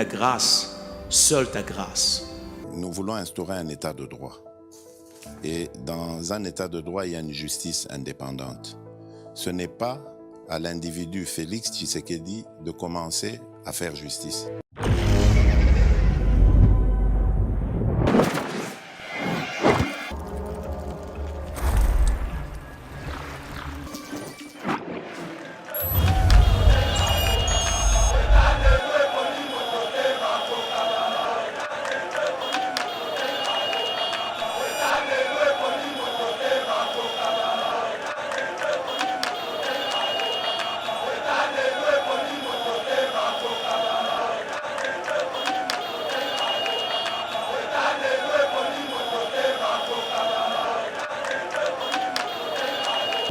Ta grâce, seule ta grâce. Nous voulons instaurer un état de droit. Et dans un état de droit, il y a une justice indépendante. Ce n'est pas à l'individu Félix Tshisekedi de commencer à faire justice.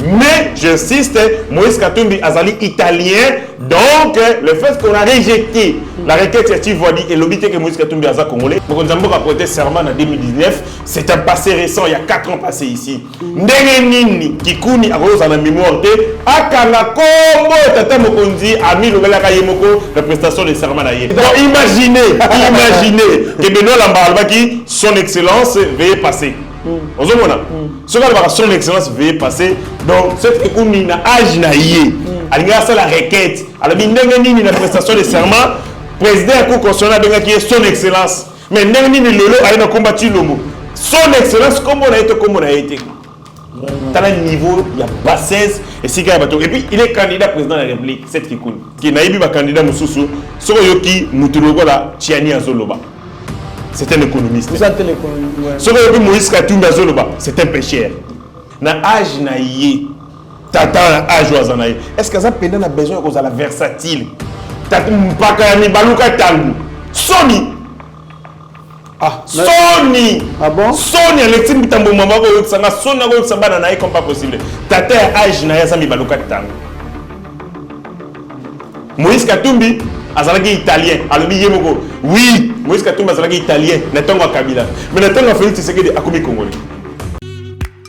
Mais, j'insiste, Moïse Katumbi Azali italien, donc le fait qu'on a rejeté la requête Tivoli et l'obité que Moïse Katumbi Azali congolais, donc nous avons prêté serment en 2019, c'est un passé récent, il y a 4 ans passé ici. Ndengenini, Kikuni, à cause de la mémoire, Akana Kombo, Tata Mokondi, Ami Lobela Kayemoko, la prestation de serment. Donc imaginez que Benoît Lambalbaki, son excellence, veuillez passer. Ce que son excellence veut passer, donc cette économie n'a âge naïe. Elle a la requête, elle a mis la prestation de serment, président de la Cour constitutionnelle qui est son excellence. Mais Nengeni Lolo a combattu l'homme. Son excellence, comme on a été. Dans le niveau, il y a bassesse et si et puis il est candidat président de la République, cette Kikouni. Qui n'a pas candidat Moussoussou, Soyoki Moutulogola, Tiani Azoloba. C'est un économiste. Vous êtes l'économiste. Ce que Moïse Katumbi Azoloba, c'est un pécheur. Na âge naïe, tata âge ouazanaïe. Est-ce que ça peut a besoin de la versatile? Tata mpaka ni baluka tangu. Sony. Ah, Sony. Ah bon? Sony Alexis Bitambo Mamako Yoksanga Sony Nago Sambana naïe comme pas possible. Tata âge naïe ça mi baluka tangu. Moïse Katumbi azalaki italien, alobi yemoko. Oui, Moïse Katumbi azalaki italien, netongo Kabila. Mais netongo Félix Tshisekedi akomi congolais.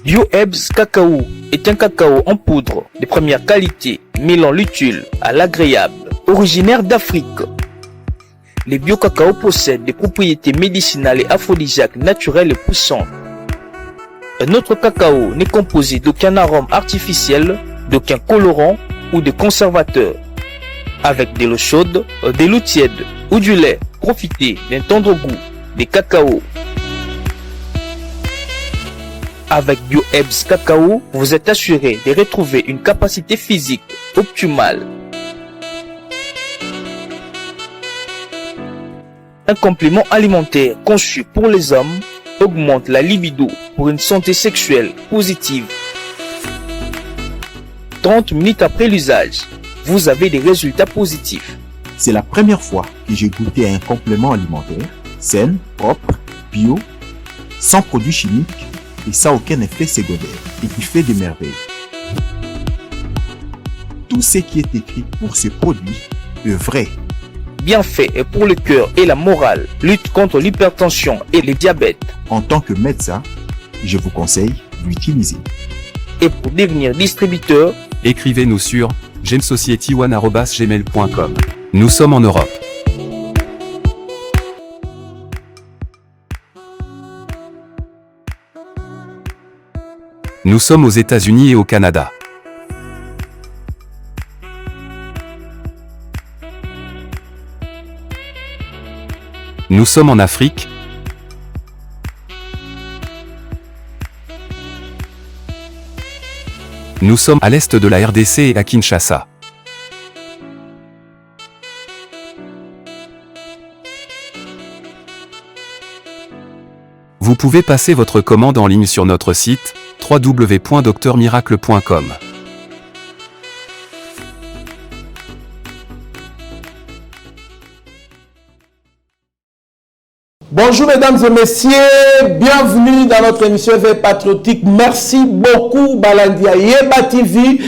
Bio-Ebs Cacao est un cacao en poudre de première qualité, mêlant l'utile à l'agréable, originaire d'Afrique. Les bio-cacao possèdent des propriétés médicinales et aphrodisiaques naturelles et puissantes. Notre cacao n'est composé d'aucun arôme artificiel, d'aucun colorant ou de conservateur. Avec de l'eau chaude, de l'eau tiède ou du lait, profitez d'un tendre goût des cacao. Avec Bio-Ebs Cacao, vous êtes assuré de retrouver une capacité physique optimale. Un complément alimentaire conçu pour les hommes augmente la libido pour une santé sexuelle positive. 30 minutes après l'usage, vous avez des résultats positifs. C'est la première fois que j'ai goûté à un complément alimentaire sain, propre, bio, sans produits chimiques et sans aucun effet secondaire et qui fait des merveilles. Tout ce qui est écrit pour ce produit est vrai. Bien fait et pour le cœur et la morale, lutte contre l'hypertension et le diabète. En tant que médecin, je vous conseille d'utiliser. Et pour devenir distributeur, écrivez-nous sur gemsocietyone@gmail.com. Nous sommes en Europe. Nous sommes aux États-Unis et au Canada. Nous sommes en Afrique. Nous sommes à l'est de la RDC et à Kinshasa. Vous pouvez passer votre commande en ligne sur notre site www.docteurmiracle.com. Bonjour mesdames et messieurs, bienvenue dans notre émission Éveil Patriotique. Merci beaucoup Balandia Yeba TV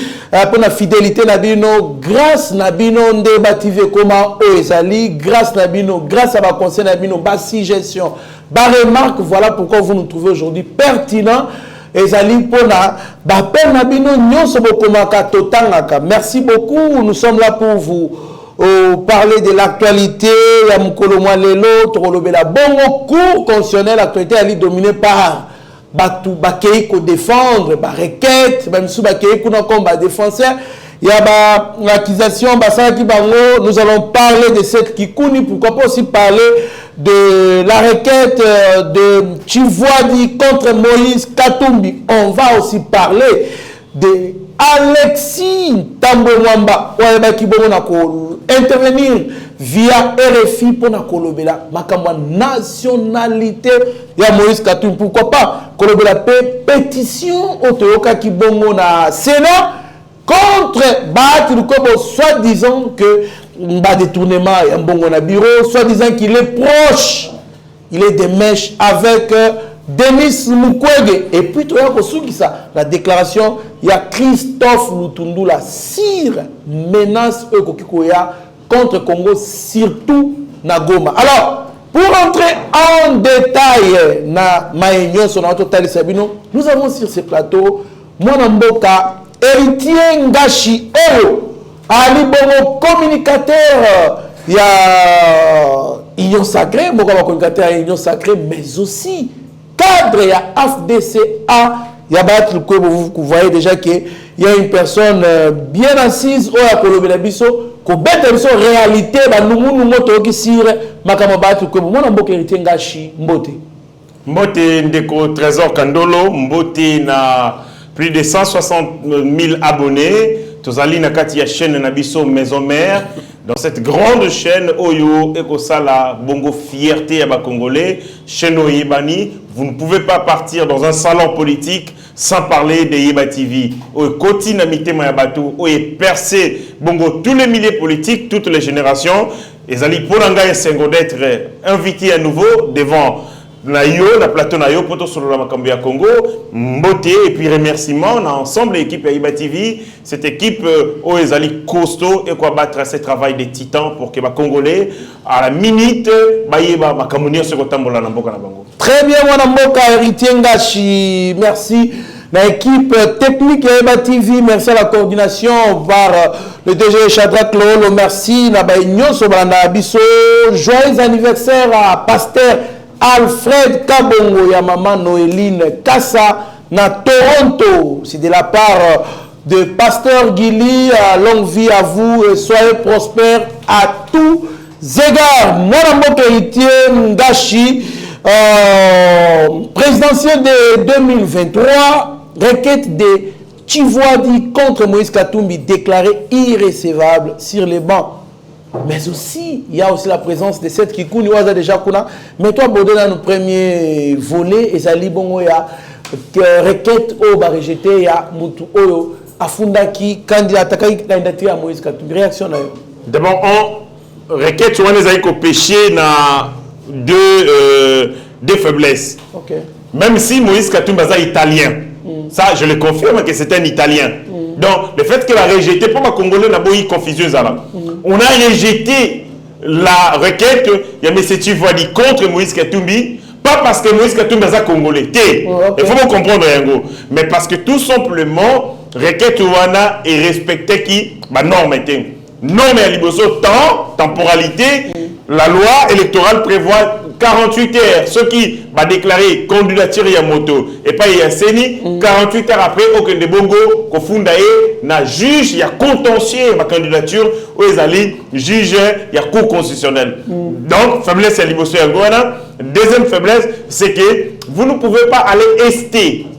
pour la fidélité Nabino, grâce Nabino Ndeba TV comment Oezali, grâce Nabino, grâce à ma conseil Nabino, bas suggestion, bas remarque, voilà pourquoi vous nous trouvez aujourd'hui pertinent. Ezali pona ba pen Nabino nyoso bokomaka totangaka. Merci beaucoup, nous sommes là pour vous parler de l'actualité, ya mukolo mwa lelo, tokolobela bongo cours constitutionnel, l'actualité elle est dominée par Batu Bakei ko défendre, ba requête, ba misu Bakei ko na comme ba défenseur, il y a ba accusation, ba ça qui bango, nous allons parler de cette Kikuni, pourquoi pas aussi parler de la requête de Tshisekedi contre Moïse Katumbi. On va aussi parler de Alexis Tambo Mwamba, qui va intervenir via RFI pour la nationalité de Moïse Katumbi. Pourquoi pas kolobela pétition au Toyoka qui bongo na Sénat contre Baturukobo, soi-disant que un détournement un bongo na bureau, soi-disant qu'il est proche, il est des mèches avec Denis Mukwege. Et puis, la déclaration, il y a Christophe Lutundu, la cire menace contre Congo, surtout na Goma. Alors, pour entrer en détail, nous avons sur ce plateau, Mwanamboka, héritier Ngashi Oro, Ali Bongo, communicateur, il y a Union Sacrée, communicateur à Union Sacrée, mais aussi cadre, il y a AFDCA, il y a Battle vous voyez déjà qu'il y a une personne bien assise au Apollo Biso, qui a réalité, qui sire, Makama Battle moi, je suis héritier Ngashi Mbote. Mbote Ndeko Trésor Kandolo, Mbote na plus de 160 000 abonnés. Tozali na kati ya chaîne Nabiso Maison Mère. Dans cette grande chaîne Oyo Ekosala Bongo Fierté à Congolais, chaîne Oyebani, vous ne pouvez pas partir dans un salon politique sans parler de Yeba TV. Oyo Koti Namite Mayabatu, Oyo percé Bongo tous les milieux politiques, toutes les générations. Et Zali Ponanga et Sengo d'être invité à nouveau devant Nayo, la plateau Nayo, poto sur la Makambia Congo, Mbote, et puis remerciements, on a ensemble l'équipe Yeba TV, cette équipe Oezali costaud et quoi battre ce travail des titans pour que les Congolais, à la minute, Bayeba Makamonia se retambola na mboka na bango. Très bien, Mwanamboka, héritier Ngashi, merci. L'équipe technique Yeba TV, merci à la coordination par le DG Shadrach Lolo, merci. Nabaïnyo Sobranda Bisso, joyeux anniversaire à Pasteur Alfred Kabongo, ya maman Noéline Kassa, na Toronto. C'est de la part de Pasteur Gili. Longue vie à vous et soyez prospères à tous égards. Moi, héritier Ngashi, présidentiel de 2023, requête de Tshisekedi contre Moïse Katumbi déclarée irrécevable sur les bancs. Mais aussi, il y a aussi la présence de cette Kikuni Waza déjà Kuna. Mais toi, Bodé, dans le premier volet, et ça libongo ya requête au bas rejeté, il y a Moutou Oyo, Afundaki, candidat à Moïse Katumbi. Réaction là. D'abord, on requête sur les aïkos péché na deux faiblesses. Okay. Même si Moïse Katumbi est italien, ça je le confirme que c'est un italien. Donc, le fait qu'il a rejeté, pour ma Congolais, on a beau y confusion. On a rejeté la requête, il y a M. Tshisekedi contre Moïse Katumbi, pas parce que Moïse Katumbi est Congolais. Il faut comprendre, mais parce que tout simplement, requête Ouana est respectée qui norme était. Norme à Liboso, temps, temporalité, la loi électorale prévoit 48 heures, ceux qui va déclarer candidature à moto et pas y a Seni, 48 heures après, aucun de Bongo, qu'on fondaye, na juge, il y a contentieux ma candidature, où ils allaient juge, il y a cour constitutionnel. Donc, faiblesse à l'Ibosso Yangoana. Deuxième faiblesse, c'est que vous ne pouvez pas aller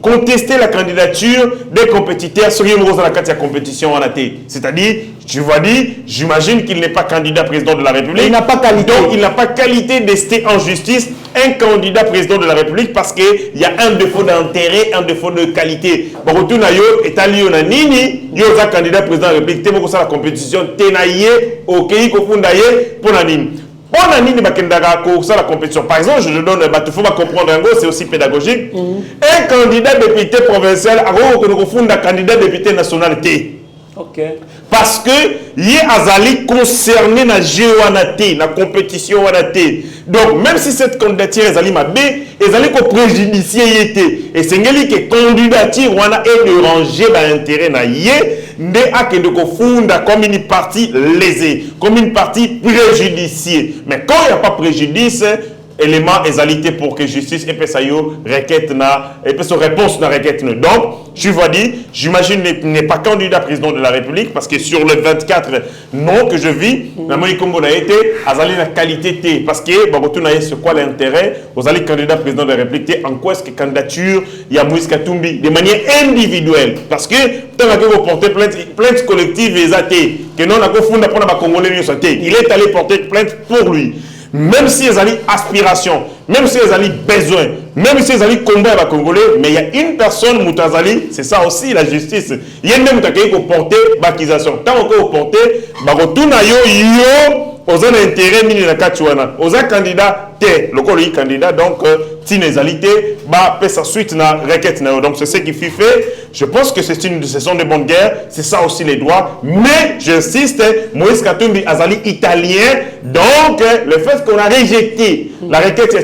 contester la candidature des compétiteurs sur une rose à la carte de compétition en AT. C'est-à-dire, tu vas dire, j'imagine qu'il n'est pas candidat président de la République. Il n'a pas qualité. Donc, il n'a pas qualité d'ester en justice un candidat président de la République parce qu'il y a un défaut d'intérêt, un défaut de qualité. Barotou Nayo est allé au Nini, il y a un candidat président de la République, il y a la compétition, Tenaye, ok, Kofundaye, pour Nanine. On a mis la compétition. Par exemple, je le donne, il faut comprendre, c'est aussi pédagogique. Un candidat député provincial, un candidat député national. Ok. Parce que y azali concerné na jeu wanaté, na compétition wanaté. Donc même si cette candidature ezali mabe, ezali ko préjudicier yété. Et c'est ngeli que candidature wana est de ranger ba intérêt na yé, nde akende ko funda comme une partie lésée, comme une partie préjudiciée. Mais quand il n'y a pas préjudice, élément égalité pour que justice et sa requête na et sa réponse na requête. Donc je vois dire, j'imagine n'est pas candidat président de la République parce que sur le 24 non que je vis, na moni kombo na été azali na qualité T parce que bagotu na c'est quoi l'intérêt aux ali candidat président de la République en quoi est-ce que candidature il y a Moïse Katumbi de manière individuelle parce que tant que vous portez plainte collective et athée que non na ko funda pour na ba congolais il est allé porter plainte pour lui. Même si ils ont aspiration, même si ils ont besoin, même si ils ont combat avec les Congolais, mais il y a une personne, Moutazali, c'est ça aussi la justice. Il y a même qui peut porter l'accusation. Tant qu'on peut porter, aux intérêts mini la Kachouana, aux candidats, le collègue candidat, donc, tinésalité, sa suite na requête. Donc, c'est ce qui fait. Je pense que ce sont des bonnes guerres, c'est ça aussi les droits. Mais, j'insiste, Moïse Katumbi Azali italien, donc, le fait qu'on a rejeté la requête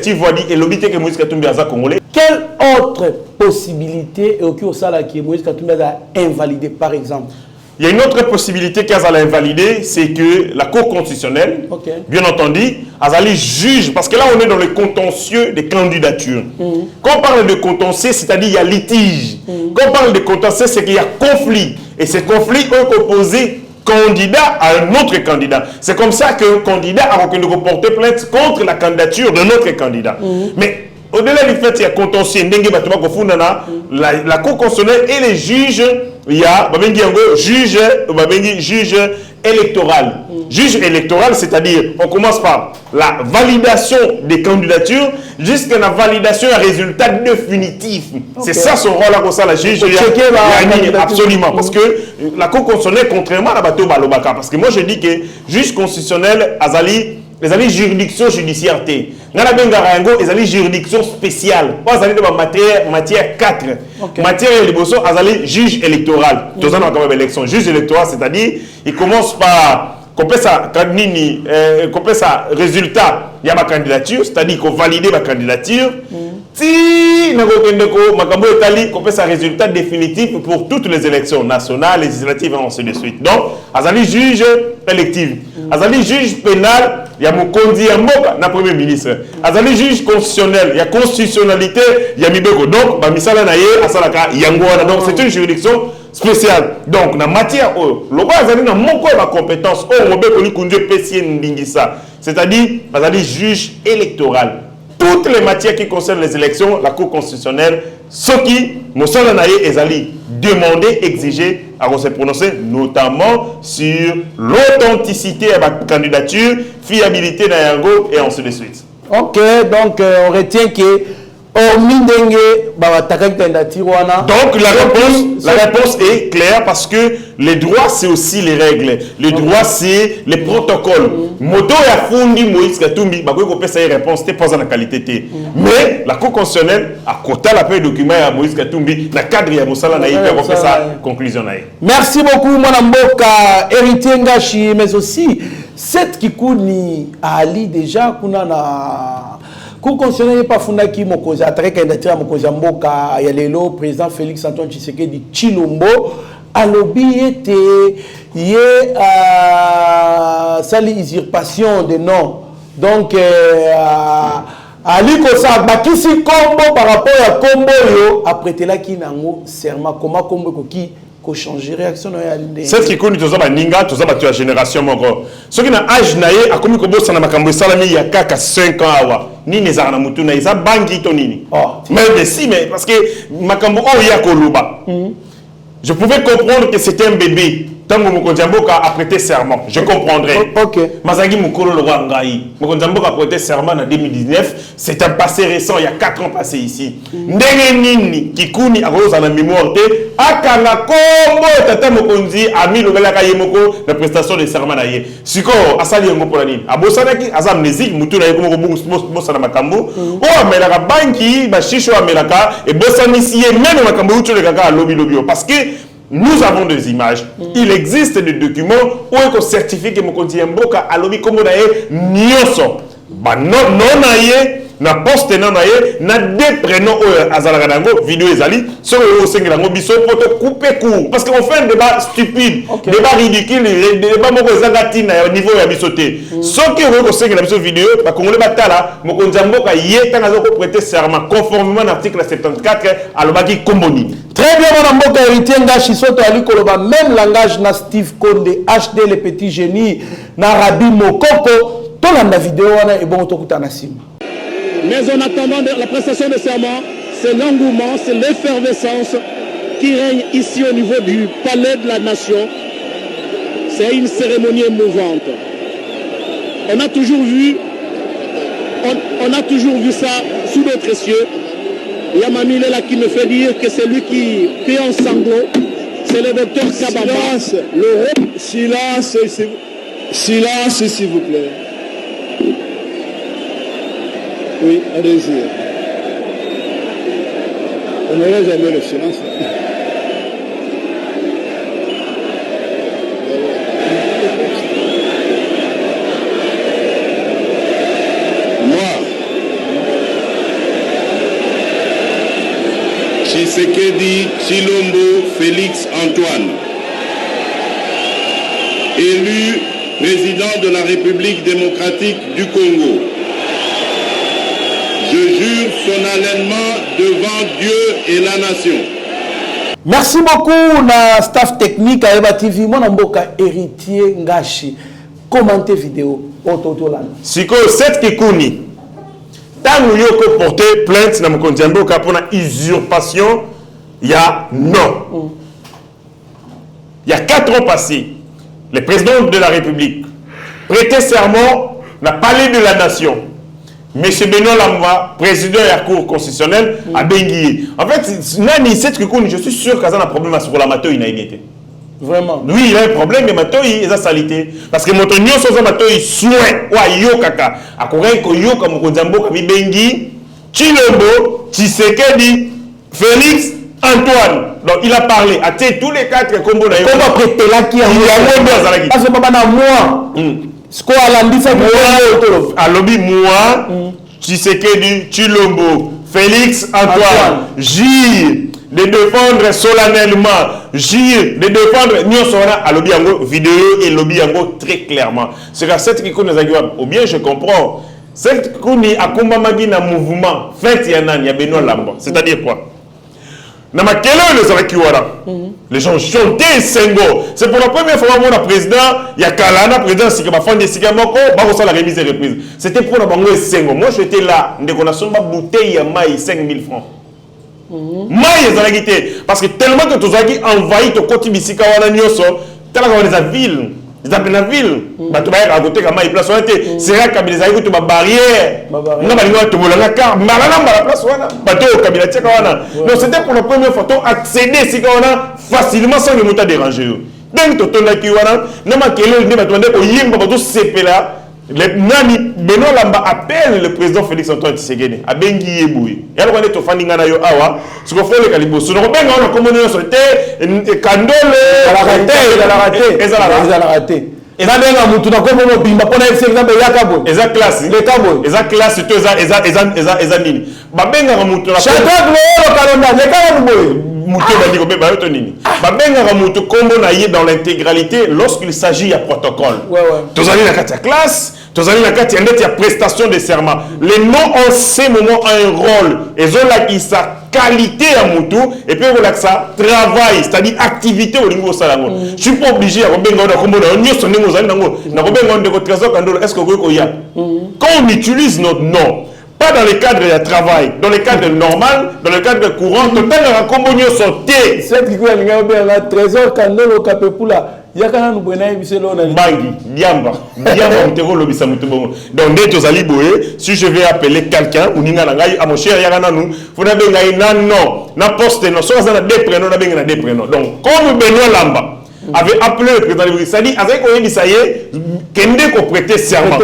et l'obité que Moïse Katumbi Azali congolais. Quelle autre possibilité est au Sala qui Moïse Katumbi a invalidé, par exemple? Il y a une autre possibilité qu'Azali a invalidée, c'est que la Cour constitutionnelle, bien entendu, Azali juge, parce que là on est dans le contentieux des candidatures. Quand on parle de contentieux, c'est-à-dire il y a litige. Quand on parle de contentieux, c'est qu'il y a conflit. Et ces conflits ont opposé candidat à un autre candidat. C'est comme ça qu'un candidat a reconnu de porter plainte contre la candidature d'un autre candidat. Mais au-delà du fait qu'il y a contentieux, la Cour constitutionnelle et les juges, il y a juge électoral. Juge électoral, c'est-à-dire, on commence par la validation des candidatures jusqu'à la validation d'un résultat définitif. C'est ça son rôle là, comme ça, la juge. Absolument. Parce que la Cour constitutionnelle, contrairement à la bateau Balobaka, parce que moi je dis que juge constitutionnel, Azali, les alliés juridiction judiciaire T. Nana Bengarango, les alliés juridiction spéciale. Pas alliés de matière 4. Matière de bosso, les juge électoral. Tous en ont élection. Juge électoral, c'est-à-dire, il commence par qu'on ça résultat, il y a ma candidature, c'est-à-dire qu'on valide ma candidature. Si qu'on fait un résultat définitif pour toutes les élections nationales, législatives et ainsi de suite. Donc, Azali juge électif. Azali juge pénal, il y a Mokondi Mboka, na premier ministre. Azali juge constitutionnel, il y a constitutionnalité, il y a Mibeko. Donc, Misala Naye, Asalaka, Yangoana. Donc, c'est une juridiction spéciale. Donc, dans matière, le roi Azali n'a mon corps ma compétence. C'est-à-dire, Azali juge électoral. Toutes les matières qui concernent les élections, la Cour constitutionnelle, ce qui, Mossala Naye Ezali, demandé, exigé à se prononcer, notamment sur l'authenticité de la candidature, fiabilité d'Ayango et ainsi de suite. Ok, donc on retient que donc la réponse est claire parce que les droits c'est aussi les règles, les droits c'est les protocoles. Moto ya fundi Moïse Katumbi ba ko pesa réponse te pas en qualité T. Mais la Cour constitutionnelle a quota la paix document à Moïse Katumbi na cadre ya Mosala na yé ko pesa conclusion na yé. Merci beaucoup mon mboka héritier Ngashi mais aussi cette Kikuni Ali déjà kuna na Cour constitutionnelle pas fondaki mokoza attaqué candidature mokoza mboka ya lelo président Félix Antoine Tshisekedi Chilombo alobi était yé sali usurpation de nom donc ali ko sa bakisi kombo par rapport à kombo yo après là qui nango serment comment kombo ko ki ko changer réaction na yalinde cette qui connaît tous ba ninga tous ba tu génération moko ce qui na âge naé akomi ko bossa na makambo salami ya kaka 5 ans awa ni nezana mutu na isa bangi to nini mais si mais parce que makambo o ya ko luba je pouvais comprendre que c'était un bébé tant que Mokonjamboka a prêté serment, je comprendrais. Ok. Mazagi Mukolo le Wangai. Mokonjamboka a prêté serment en 2019. C'est un passé récent, il y a 4 ans passé ici. Ndengenini, Kikuni, a rose en mémoire de Akana Kombo, Tata Mokonzi, Ami Lobelaka Yemoko, la prestation de serment d'ailleurs. Siko, Asali Yongo Polani. Abosanaki, Azam Nezik, Moutouna Yoko Bossana Makambo. Oh, Amelaka Banki, Bashisho Amelaka, et Bossanisi, même Makambo, tu le Kaka, Lobby Lobby. Parce que Nous avons des images. Il existe des documents où on certifie que Mokonzi Mboka a lobby comme nyoso. Bah non naie, na poste non naie, na deux prénoms azalagango vidéo ezali, sur le sengelango biso poto couper court parce qu'on fait un débat stupide, débat ridicule, débat moko ezagatina au niveau ya bisoté. Sauf que on sengela biso vidéo, ba congolais batala, Mokonzi Mboka yeta nazo ko prêter serment conformément à l'article 74 alobaki komboni. Très bien, Mme Mboka héritier Ngashi Soto Ali Koloba, même langage na Steve Konde, HD le petit génie, na Rabi Mokoko, tout la vidéo et bon autokuta na sim. Mais en attendant la prestation de serment, c'est l'engouement, c'est l'effervescence qui règne ici au niveau du palais de la nation. C'est une cérémonie émouvante. On a toujours vu ça sous d'autres cieux. Il y a Mamie là qui me fait dire que c'est lui qui est en sanglots. C'est le docteur Kabamba. Silence, s'il vous plaît. Oui, allez-y. On n'aurait jamais le silence. Tshisekedi Tshilombo Félix Antoine, élu président de la République démocratique du Congo. Je jure solennellement devant Dieu et la nation. Merci beaucoup na staff technique à Eba TV. Mon Mboka héritier Ngashi. Commentez vidéo. Siko cette Kikuni. Tant nous yoko porter plainte na Mokonzi Mboka pour la usurpation, il y a non. Il y a 4 ans passés, le président de la République prêtait serment n'a parlé de la nation. Monsieur Benoît Lamba, président de la Cour constitutionnelle, a béni. En fait, je suis sûr qu'il y a un problème sur la mato, il n'a été. Vraiment. Oui, il a un problème, mais mato, il a salité. Parce que mon tonnion, sur mato, il souhaite, ouais, yo kaka. A Corée, ko yo comme Konzambo, comme Bengi, Tshilombo, Tshisekedi, Félix, Antoine. Donc, il a parlé à tous les 4 combos d'ailleurs. Comment prêter là qui a eu parce que papa n'a moi. Ce qu'on a l'ambi, c'est moi. À lobby, moi, Tshisekedi, Tshilombo, Félix, Antoine, J. de défendre solennellement, J. de défendre, nous sommes à lobby en vidéo et lobby en très clairement. C'est que cette qui nous a ou bien je comprends, cette qui a combat un mouvement, fait il y a Benoît Lamba. C'est-à-dire quoi? Les gens chantaient Sengo. C'est pour la première fois que le président, il y a Kalana, président, c'est que ma femme de Sigamoko, la remise et reprise. C'était pour la banque Sengo. Moi, j'étais là, on a une bouteille à maïs, 5 000 francs. Maïs, parce que tellement que tu as envahi ton côté Bissika, tu as la ville. Ils appellent la ville. Tu vas à côté de la place. C'est vrai que les aïeux, tu as barrière. Tu as la carte. Tu as la place. Donc c'était pour la première fois. Tu as accédé facilement sans le moteur déranger. Donc tu as dit que Benoît Lamba appelle le président Félix Antoine Tshisekedi à Bengi Yeboué. Et alors on est au Fandingana yo awa, ce qu'on fait le calibre. Ce qu'on benga on a communiqué sur le Kandole, elle a raté. Et là benga mutu na kombo bimba pona exemple ya kabo. Eza classe. Le kabo. Eza classe to eza nini. Ba benga mutu na Chaque le kalonda, le kabo. Dans l'intégralité lorsqu'il s'agit de protocole. Tu as la classe, tu as la prestation de serment. Les noms en ces moments ont un rôle. Et ils ont sa qualité à Moutou et puis on a ça travail, c'est-à-dire activité au niveau salamo. Je suis pas obligé à est-ce que quand on utilise notre nom, pas dans le cadre du travail, dans le cadre normal, dans le cadre courant, tout le temps, on a sauté. C'est ce qui est le trésor Kandolo au Capepula. Il y a quand même un bon Bangi, Diamba, donc, dès que si je vais appeler quelqu'un, ou à mon cher Yagananou, vous n'avez non, n'importe non, soit on a des prénoms, donc, comme Benoît Lamba, avait appelé le président de la République. C'est-à-dire, avec ça y est, Kende ko prêter serment.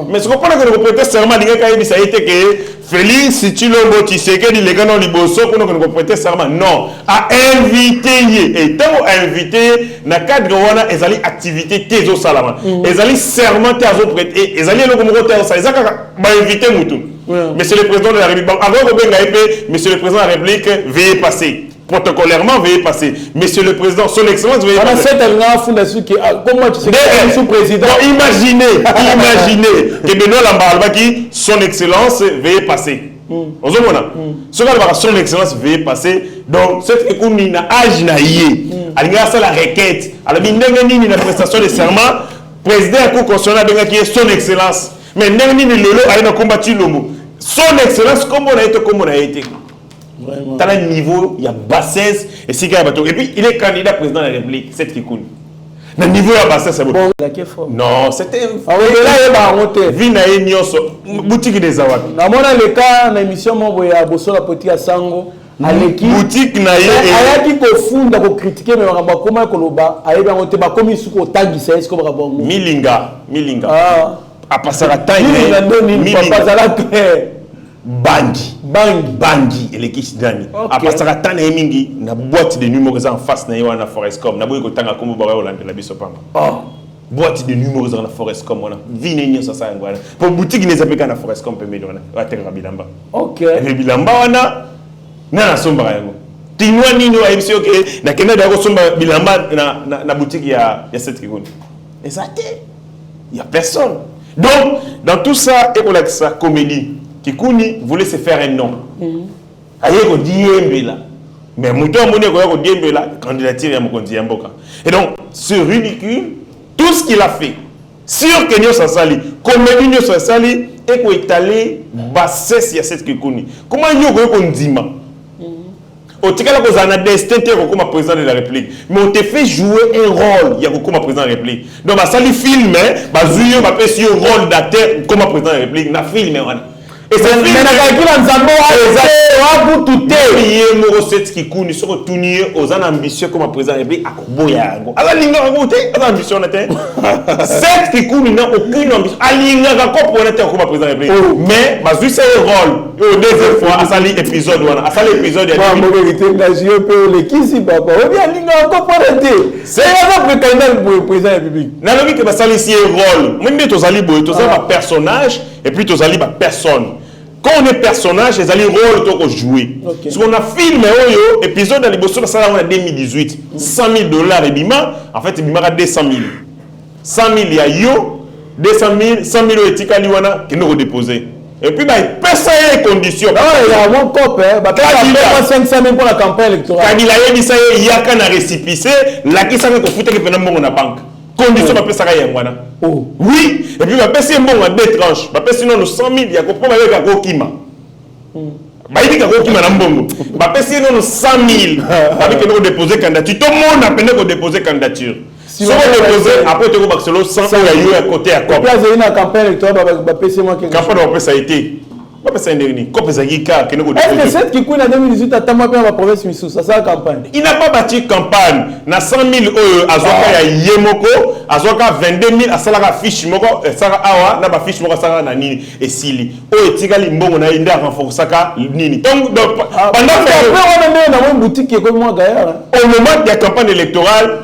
Mais ce qu'on parle de prêter serment, il y a que Félix, si tu l'as motivé, que les gars n'ont liboso pour nous prêter serment. Non, à inviter, et tant invité, dans le cadre de les activités Tezo Salama, les serment Tezo prêter, les alliés le Gomoro Tezo Salama, ils ont invité Moutou. Monsieur le président de la République, monsieur le président de la République, veuillez passer. Protocolairement, veuillez passer. Monsieur le président, son excellence, veuillez passer. Comment tu sais sous-président? Imaginez que Benoît Lambalba qui, son excellence, veuillez passer. Son excellence, veuillez passer. Donc, cette économie n'a âge n'a yé. Elle a la requête. Elle a mis la prestation de serment. Président de la Cour constitutionnelle qui est son excellence. Mais Nengi Lolo a combattu l'homme. Son excellence, comme on a été. Dans le niveau, il y a bassesse et si et puis il est candidat président de la République, c'est qui coule. Dans le niveau, il y a bassesse, c'est bon. Non, c'était Vinae Nyoso, boutique des Awad. Dans le cas, dans l'émission, il y a Bossola Poti à Sango. Boutique Naye. Il y a qui funda pour critiquer, mais on va comment Koloba, il y a un débat comme il se tagi, c'est ce qu'on va voir. Milinga. À passer à taille. Bangi et l'équipe d'Ani. Après ça, il y a une boîte de numéros en face de la Forestcom. Il y a une boîte de Bisopam. Boîte de numéros en Forestcom. Vine ça ça pour boutique les appels en Forestcom peut me donner. Va te Bilamba. OK. Et Bilamba ona na somba yango. Tinwa nino a émission que na Canada ko somba Bilamba na boutique il y a cette kigoni. Et ça il y a personne. Donc dans tout ça et pour la comédie Kikouni voulait se faire un nom. Ayeko Diembela. Mais Mouton Moune Koyako Diembela, candidature à Mokondi Yamboka. Et donc, ce ridicule, tout ce qu'il a fait, sur Kenyo Sassali, comme Kenyo Sassali, et qu'on est allé bassesse à cette Kikouni. Comment Yoko Ndima? Au Tikala Kozana destin, comme président de la République. Mais on te fait jouer un rôle, il y a comme président de la République. Donc, Sali film, Bazouyo va faire un rôle d'acteur comme président de la République. Na film, et c'est un film qui sont retournés aux ambitieux comme président de la République à Koboyago. Alors, il n'a pas ambition. Cette qui n'a aucune ambition. Il n'a pas comme président de la République. Mais, c'est un rôle. Au deuxième fois, à sali épisode, à sali épisode, il y a une vérité. C'est un président de la République. Dans le but que sali c'est un rôle. Même si tu as un personnage et puis tu as une personne. Quand on est personnage, les rôles que jouer. Si on a filmé épisode dans les bosses, ça on a 2018, $100,000 et bima. En fait, il y a 200 000. 100 000 il y a yo, 200 000, 100 000 et tika liwana qui nous redéposer. Et puis, il peut ça les conditions. Il y a un cop, il 500 000 pour la campagne électorale. Quand il a dit ça, il y a qu'un récipicé, là qui s'en est confronté qui fait un bon dans la banque. Condition va ça wana. Oui, et puis va passer un bon à deux tranches. Va passer non 100 000, il y a comprendre avec un Kokima. Bah il dit qu'un Kokima na mbongo. Va passer non 100 000 avec que nous déposer candidature. Tout le monde a peine de déposer candidature. Si on déposer après tu vas Barcelone 100 000 à côté à quoi. Place une campagne électorale va passer moi quelque chose. Campagne va ça a été. Est-ce que cette qui coule en 2018 a tellement bien la province Missou, ça c'est la campagne? Il n'a pas bâti campagne. Na 100 000 Azoka ya Yemoko, Azoka 22 000 à Salara fiche moko, Sara Awa, na ba fiche moko Sara na nini et Sili. O etikali mbongo na inda renforçaka nini. Donc pendant que on a une boutique qui est comme moi d'ailleurs. Au moment de la campagne électorale,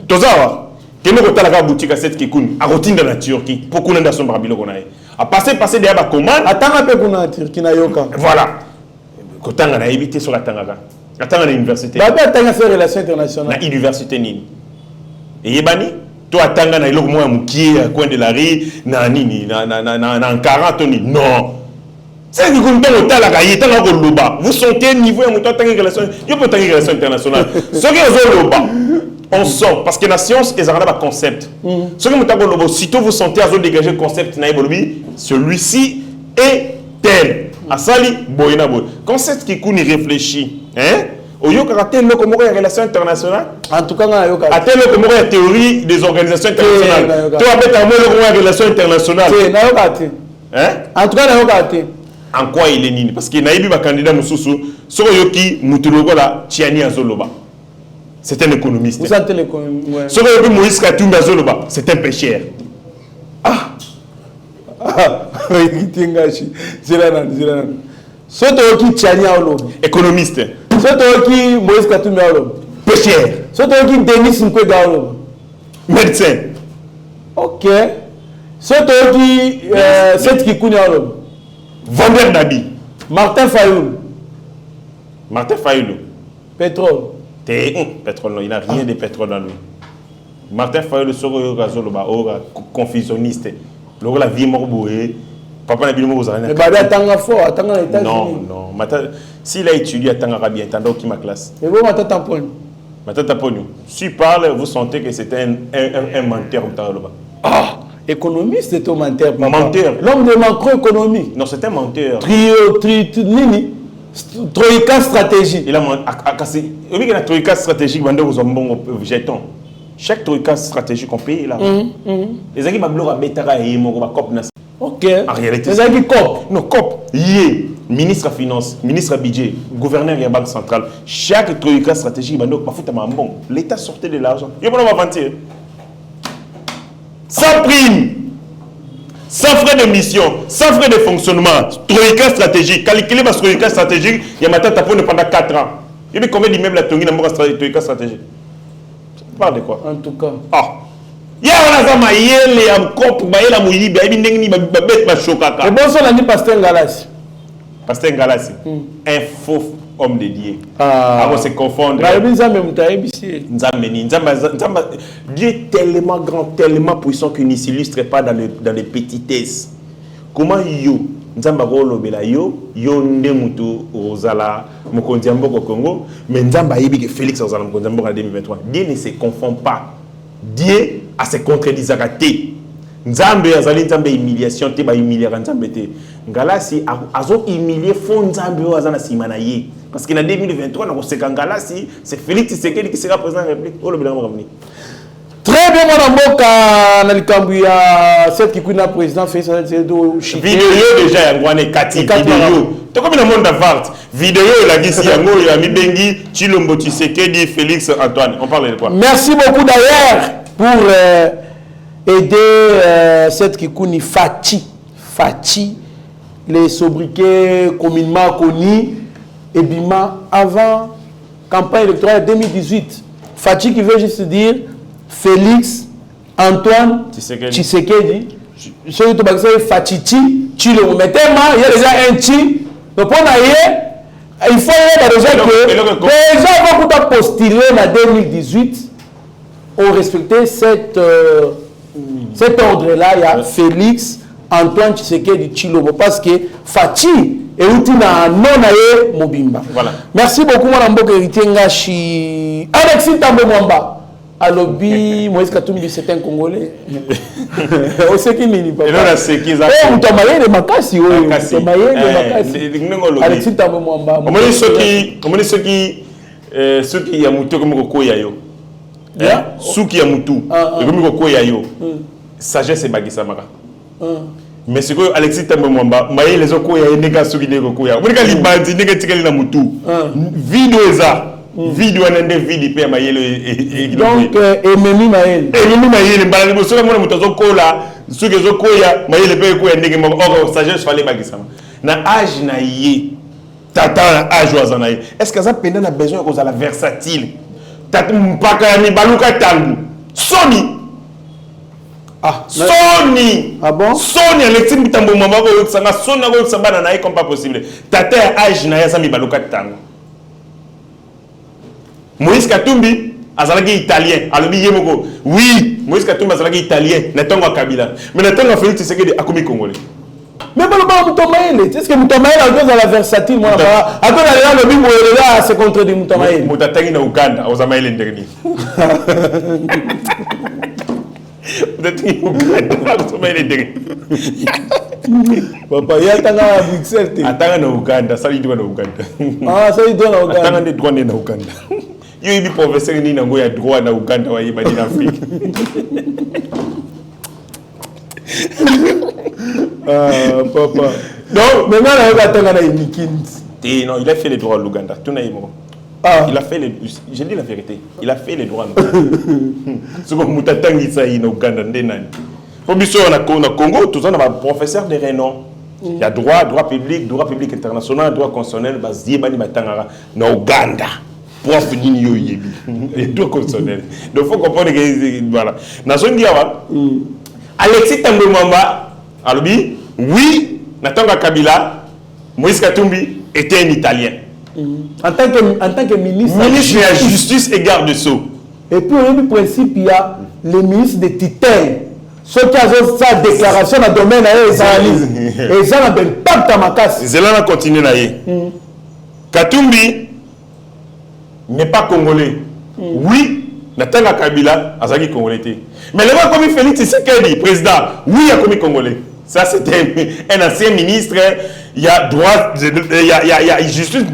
tozawa, kemo ko talaka boutique à cette qui coule, a routine dans la Turquie, pour qu'on ait son barabilo qu'on a. A passer derrière la commande. Attends un peu qu'on a Turquie na yoka. Voilà. Quand on a évité sur la Tangaga. Attends à l'université. Bah bien attends à faire relations internationales. Na université nini. Et yebani, toi attends na iloko moi mukie à coin de la rue na nini na 40 ni. Non. C'est que vous avez la gaille, vous sentez niveau à mon temps de relation. Il peut être relation internationale. Ce qui est au bas. On sent, parce que la science est un concept. Ce que vous sitôt vous sentez à dégager le concept, celui-ci est tel. À Sali, Boyna Boy. Concept qui coûte réfléchit. Hein? Au lieu de la relation internationale, en tout cas, à tel la théorie des organisations internationales. Toi, avec la relation internationale. En tout cas, en quoi il est nini? Parce qu'il y a un candidat Moussoussou, Soroyoki, Moutulogola, Tiani Azoloba. c'est un économiste. Vous sentez l'économiste, ouais. Ce que Moïse Katumbi Azoloba, c'est un pêcheur. Économiste. Moïse Katumbi pêcheur. Denis Nkwega médecin. Ok. C'est Kikouni vendeur d'habits. Martin Fayoulou. Martin Fayoulou. Pétrole. Pétrole, non, il n'a rien de pétrole dans lui. Martin Fayoulou, c'est un confusionniste. La vie est papa n'a pas de mais non, non. S'il a étudié à Tangarabien, il a qui ma classe. Et vous, si il parle, vous sentez que c'est un menteur. Ah, économiste, c'est un menteur. Menteur. L'homme de macroéconomie. Non, c'est un menteur. Troïka stratégique. Il a cassé. Il y a une troïka stratégique, jeton. Chaque troïka stratégique, on paye là. Les gens qui ont été ok. En réalité, les gens qui COP. Non, COP. Yé, ministre des Finances, ministre budget, gouverneur de la Banque centrale. Chaque troïka stratégique, l'État sortait de l'argent. Il n'y a pas de mentir. Sans prime, sans frais de mission, sans frais de fonctionnement, troïka stratégique, calculer ma troïka stratégique, il y a maintenant tapé pendant 4 ans. Il y a combien d'immeubles à Tongi dans la troïka stratégique? Tu parles de quoi? En tout cas. Ah. Il y a un mayele ya mkopo bayela muyibi ayi ndenge ni babet ba shokaka. Et bon ça on a Pasteur Ngalassi. Pasteur Ngalassi. Un faux homme de Dieu. Ah. On se confondre. Dieu est tellement grand, tellement puissant qu'il ne s'illustre pas dans les petitesses. Comment yo Nzamba golobela yo ndemutu ozala mokonzi mboko Congo, mais Nzamba yebi que Félix ozala mokonzi mboko en 2023. Dieu ne se confond pas. Dieu a se contredisant. Nzambe azali nzambe humiliation te ba humilier nzambe te. Ngalassi azo humilier fond nzambe o azana simana ye. Parce qu'en 2023 na koseka Ngalassi, c'est Félix Tshisekedi qui sera président de la République. Olobela ngamni. Très bien, mon amboka, na likambu ya cette qui kuna président Félix Tshisekedi. Vidéo déjà ya ngwane kati vidéo. To comme le monde d'avart. Vidéo la gisi yango ya mibengi Tshilombo Tshisekedi Félix Antoine. On parle de quoi? Merci beaucoup d'ailleurs pour aider cette qui kuna Fati les sobriquets communément connus et bima avant campagne électorale 2018. Fati qui veut juste dire Félix Antoine Tshisekedi. Ce qui est Fatiti, tu le remets. Il y a déjà un Ti. Donc, il faut déjà que les gens vont postuler en 2018 ont respecté cet ordre-là. Il y a Félix Antoine Tshisekedi Tshilombo parce que Fati et Outina non Mobimba. Voilà. Merci beaucoup, Mme Mboka Ngashi. Alexis Tambo Mwamba. Alobi, Moïse Katumbi, c'est un Congolais. On sait qui n'est pas. On t'a maillé de Makassi. On t'a maillé de Makassi. Alexis Tambo Mwamba. On dit ceux qui y a mutu comme Kokoya yo. Ceux qui y a mutu comme Kokoya yo. Sagesse et Bagisamara. Mais ce que Alexis Tambo Mwamba, maillé les Okoya et nega ceux qui ne Kokoya. On dit que les bandits nega tikali na mutu. Vidéo ça. Vidéo nende vidi pe mayele donc Ememi Mayele mbala so mona mutazo kola suke zo koya mayele pe ko ndenge mo o sagesse fallait bagisama na âge na ye tata na âge wazana ye est-ce que ça pendant na besoin ko za la versatile tata mpaka ya mibaluka tangu Sony Sony bon Sony Alexis Mitambo mama ko yoksanga Sony ko yoksamba na ye comme pas possible tata ya âge na ya sa mibaluka tangu Moïse Katumbi azalaki italien alobi yemoko oui Moïse Katumbi azalaki italien na tongo Kabila mais na tongo Félix Tshisekedi akomi congolais mais bon ba Mutomaele est-ce que Mutomaele a besoin de la versatile moi ba attends là le bimbo là se contredit Mutomaele mutatangi na Uganda ozamaele nderni mutatangi Uganda ozamaele nderni papa ya tanga na Bruxelles te atanga na Uganda sali ndwa na Uganda sali ndwa na Uganda atanga ndi droit na Uganda yo ibi professeur ni nango ya droit na Uganda wa yeba ni Afrique papa donc maintenant là il va tanga na Nikins non il a fait les droits à l'Ouganda tout na yimo Il a fait les... Je dis la vérité. Il a fait les droits. C'est comme Moutatangi Saïn au Ghana. Pour nous, on a Congo, tout ça, on a un professeur de renom. Il y a droit public international, droit constitutionnel, na Ouganda. Prof Nino Yebi. Et droit constitutionnel. Donc, il faut comprendre que voilà. Nation Diawa, Alexis Tambwe Mwamba, Alobi, oui, Natanga Kabila, Moïse Katumbi était un Italien. En tant que ministre de la Justice et garde-sceaux. Et puis, au principe, il y a le ministre de Titaine. Ceux qui ont sa déclaration dans le domaine, ils ont un impact à ma casse. Ils ont continué. Katumbi n'est pas congolais. Oui, Natanga Kabila a été congolais. Mais le gars comme Félix Tshisekedi, président, oui, il a commis congolais. Ça, c'était un ancien ministre. Il y a droit, il y a justice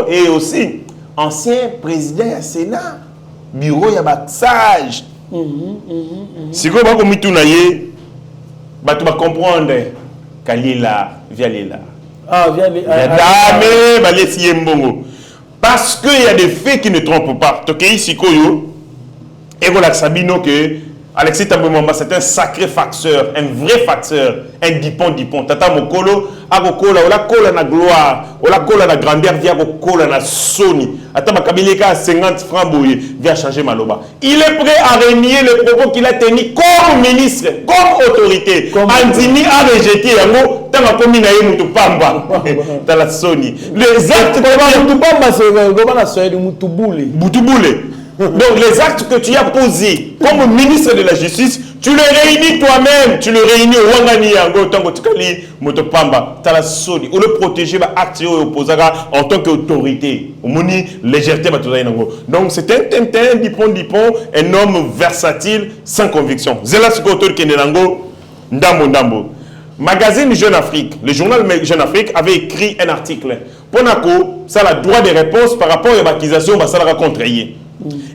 et aussi ancien président du Sénat, bureau, il y a sage. Si vous avez commis tout, vous allez comprendre qu'il là, via là. Ah, via parce qu'il y a des faits qui ne trompent pas. Donc, ici, et voilà, Sabino que Alexis Tambwe Mwamba, c'est un sacré facteur, un vrai facteur, un dipon. Tata Mokolo, Agokola, Ola Kola na gloire, Ola Kola na grandeur, via Kola na Sony. Atama Kabilika à 50 francs bouillés, via changer Maloba. Il est prêt à renier le propos qu'il a tenu comme ministre, comme autorité. Andini a rejeté Yango, Tama Komina Mutupamba, dans la Sony. Les actes de Mutupamba, c'est Mutubule. Donc les actes que tu as posés comme ministre de la Justice, tu les réunis toi-même, tu les réunis au Wangani Yango, Tango Tukali, Motopamba, Talasoni, ou le protéger, acte opposera en tant qu'autorité. Moni, légèreté, donc c'est un dipon, un homme versatile, sans conviction. Zela Sukotor Kenenango, Ndambo. Magazine Jeune Afrique, le journal Jeune Afrique avait écrit un article. Ponako, ça a le droit de réponse par rapport à l'accusation, ça l'a contrarié.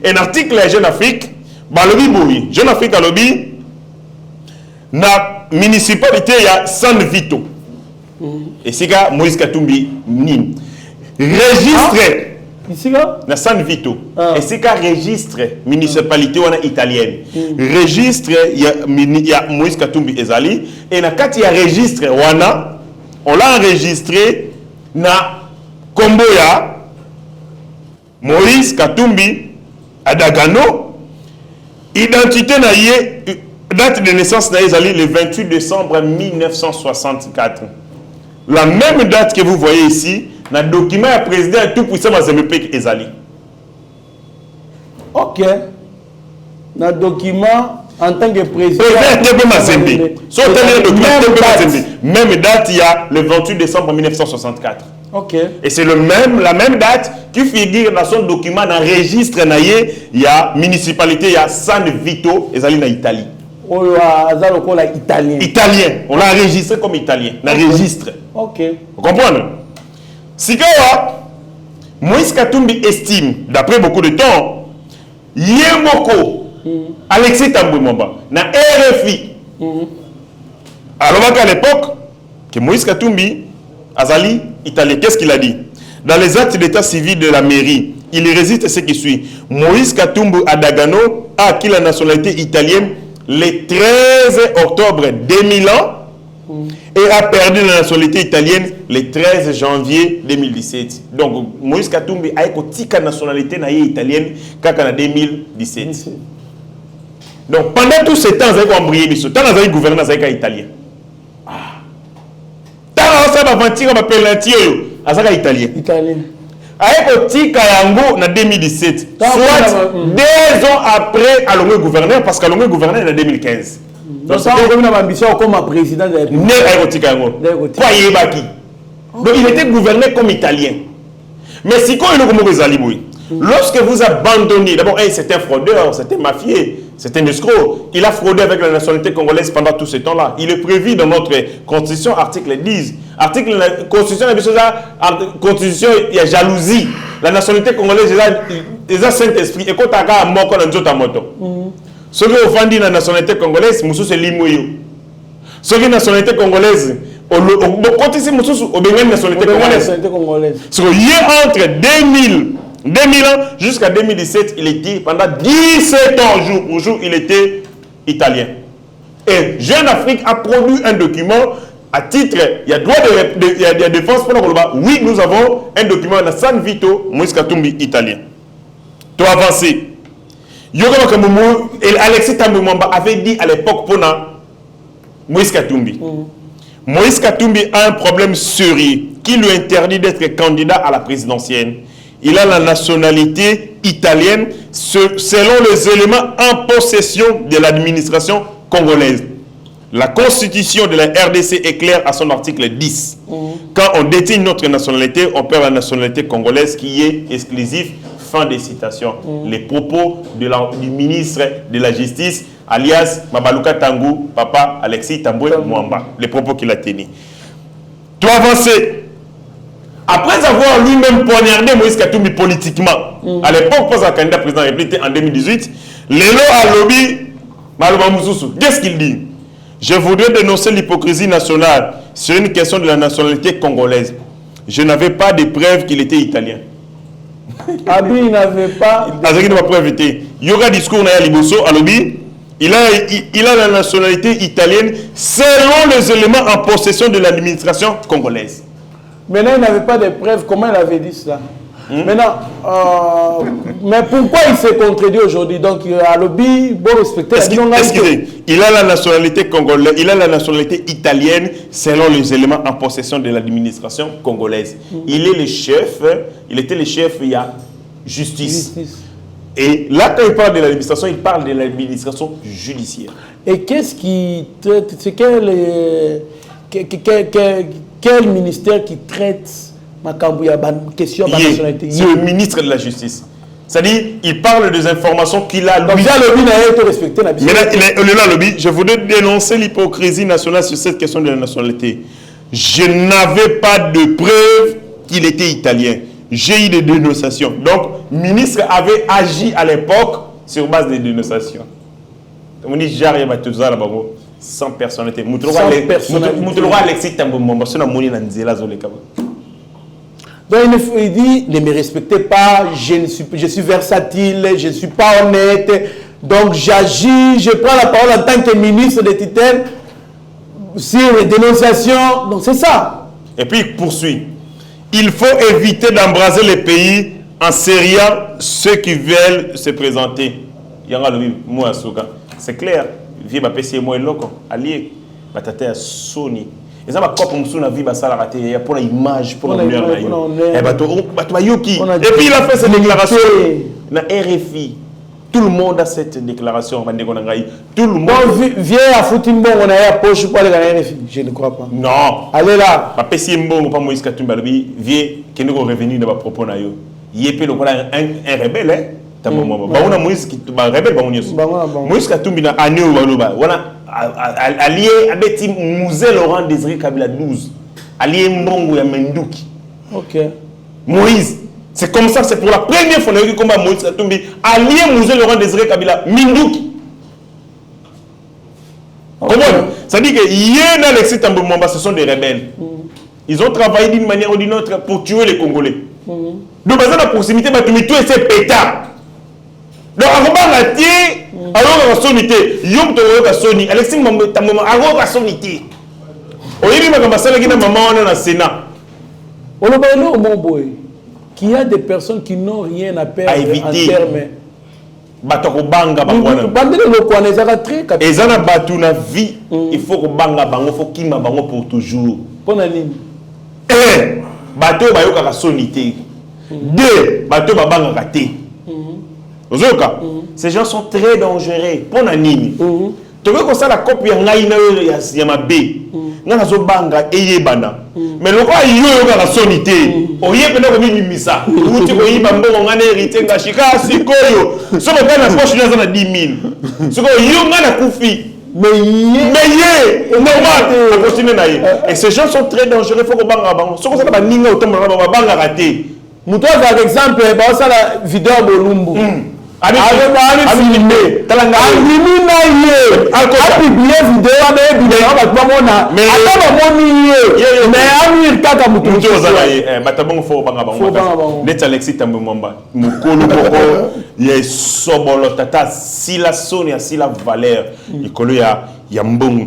Un article à Jeune Afrique, Jeune Afrique a lobby, na municipalité il y a San Vito. Et c'est là Moïse Katumbi Nim. Registré. Ici là na San Vito. Et c'est là registre municipalité italienne. Registre il y a Moïse Katumbi Ezali et na quand il y a registre wana, on l'a enregistré na Komboya Moïse Katumbi Adagano, identité naïe, date de naissance naïe le 28 décembre 1964. La même date que vous voyez ici, dans le document du président tout puissant Mazembe Ezali. Ok. Dans le document en tant que président. Même date, il y a le 28 décembre 1964. Ok. Et c'est la même date qui figure dans son document dans le registre il y a municipalité, il y a San Vito, et en Italie. Italien. On l'a enregistré comme italien. Dans le registre. Ok. Vous comprenez? Si Moïse Katumbi estime, d'après beaucoup de temps, Yemoko, Alexis Tambwe Mwamba, na RFI. Alors qu'à l'époque, que Moïse Katumbi, Azali, italien, qu'est-ce qu'il a dit? Dans les actes d'état civil de la mairie, il résiste ce qui suit. Moïse Katumbi Adagano a acquis la nationalité italienne le 13 octobre 2000 et a perdu la nationalité italienne le 13 janvier 2017. Donc, Moïse Katumbi a acquis la nationalité italienne en 2017. Donc, pendant tout ce temps, il a embrayé les choses. Tant qu'il a gouverné italien. Ça va mentir à pelanti à italien. Avec Yango en 2017. Soit 2 ans après à l'homme gouverneur, parce qu'à l'homme gouverneur en 2015. Donc ça a une ambition comme président de la République. Donc il était gouverné comme italien. Mais si quand il est comme lorsque vous abandonnez, d'abord c'est un fraudeur, c'est un mafieux, c'est un escroc. Il a fraudé avec la nationalité congolaise pendant tout ce temps-là. Il est prévu dans notre constitution, article 10. Article de la constitution, il y a jalousie. La nationalité congolaise, il y a Saint-Esprit. Et quand tu as un mot, tu as moto. Ceux qui ont vendu la nationalité congolaise, c'est l'imoyo. Ceux qui ont la nationalité congolaise, quand ici, au Bénin, nationalité congolaise. Entre 2000 ans jusqu'à 2017, il était pendant 17 ans, jour pour jour, il était italien. Et Jeune Afrique a produit un document à titre, il y a droit de défense pour le Koloba. Oui, nous avons un document de San Vito, Moïse Katumbi, italien. Tu as avancé. Alexis Thambwe Mwamba avait dit à l'époque pour Moïse Katumbi. Moïse Katumbi a un problème sérieux qui lui interdit d'être candidat à la présidentielle. Il a la nationalité italienne selon les éléments en possession de l'administration congolaise. La constitution de la RDC est claire à son article 10. Quand on détient notre nationalité, on perd la nationalité congolaise qui est exclusive. Fin des citations. Les propos du ministre de la Justice, alias Mabaluka Tangou, papa Alexis Thambwe Mwamba. Les propos qu'il a tenus. Tu as avancé. Après avoir lui-même poignardé Moïse Katumbi politiquement, à l'époque, pas un candidat président de la République en 2018, Lelo a lobby Maloba Moussousou. Qu'est-ce qu'il dit? Je voudrais dénoncer l'hypocrisie nationale sur une question de la nationalité congolaise. Je n'avais pas de preuve qu'il était italien. Abi n'avait pas. Il y aura discours à Liboso, à lobby. Il a la nationalité italienne selon les éléments en possession de l'administration congolaise. Maintenant, il n'avait pas de preuves. Comment il avait dit cela? Maintenant, mais pourquoi il s'est contredit aujourd'hui? Donc, à lobby, bon respecter. Il a la nationalité congolaise, il a la nationalité italienne selon les éléments en possession de l'administration congolaise. Il est le chef, il était le chef, il y a justice. Et là, quand il parle de l'administration, il parle de l'administration judiciaire. Et qu'est-ce qui traite, c'est quel ministère qui traite ma question de nationalité? C'est le ministre de la Justice. C'est-à-dire, il parle des informations qu'il a. Donc, déjà, le lobby n'a été respecté. Mais là, le lobby, je voudrais dénoncer l'hypocrisie nationale sur cette question de la nationalité. Je n'avais pas de preuve qu'il était italien. J'ai eu des dénonciations. Donc, le ministre avait agi à l'époque sur base des dénonciations. On dit, j'arrive à tout ça là-bas. Sans personnalité. Moutoura Alexis Thambwe Mwamba, c'est un mouni dans Nzela Zolekaba. Donc il dit, ne me respectez pas, je suis versatile, je ne suis pas honnête, donc j'agis, je prends la parole en tant que ministre de tutelle sur les dénonciations, donc c'est ça. Et puis il poursuit. Il faut éviter d'embraser les pays en serriant ceux qui veulent se présenter. C'est clair. Vie ba pesi moi loko allié ba tata Sony eza ba kopo msuna vie ba sala raté ya pour l'image pour la lumière na yo et ba to ba yoki et puis il a fait cette déclaration na RFI. Tout le monde a cette déclaration tout le monde vient à Foutimbo on a ya poche pour aller à RFI. Je ne crois pas. Non, allez là ba pesi mbongo pas Moïse Katumbi lobi vient kende ko revenu na ba propos na yo yepé lokola un rebelle hein. Bauna Moïse qui rebelle Moïse Katumbi na année baloba wana allié abeti Musée Laurent Désiré Kabila 12 allié mbongo ya Menduki. OK. Moïse, c'est comme ça, c'est pour la première fois que combat Moïse Katumbi allié Musée Laurent Désiré Kabila Menduki. Comment ça dit que hier dans Alexis Thambwe Mwamba ce sont des rebelles. Ils ont travaillé d'une manière ou d'une autre pour tuer les Congolais. Donc dans la proximité bah tu mets tout et c'est pétard. Donc, à alors la sonité, yom to la soni, Alexis Thambwe Mwamba, alors la sonité. Au lieu de passer la maman on a Sénat. On a parlé au bon boy, qu'il y a des personnes qui n'ont rien à perdre en termes. Batoko banga bangwana. Bandele le kwa nezaka très capable. Et ça na batu na vie, il faut que banga bango, faut kima bango pour toujours. Pona nini? Un, bato bayoka ka sonité. Deux, bato babanga kate. Ces gens sont très dangereux. Pour Nanini. Tu veux que ça la copie ya mabe. Nga zo banga eyebana. Mais le roi yo la sonité. Oyebe na komi misa. Uti ko yiba mbongo ngane hérité ngashika sikoyo. So ba na poche na 10 000. Siko yo ngana kufi. Mais normal, continue na ye. Et ces gens sont très dangereux, faut que banga bango. So ko ça ba ninga otomba ba banga raté. Muto par exemple, ba ça la vidéo Bolumbu. filmé andimi na ye apiblie video wana ebile batubamona ata bamoni ye mais amir kaka mutu ozala ye batabongo fo obanga bango neti Alexis Tambwe Mwamba mokolo moko ye sobolo tata sila soni ya sila valeur likolo ya mbongo.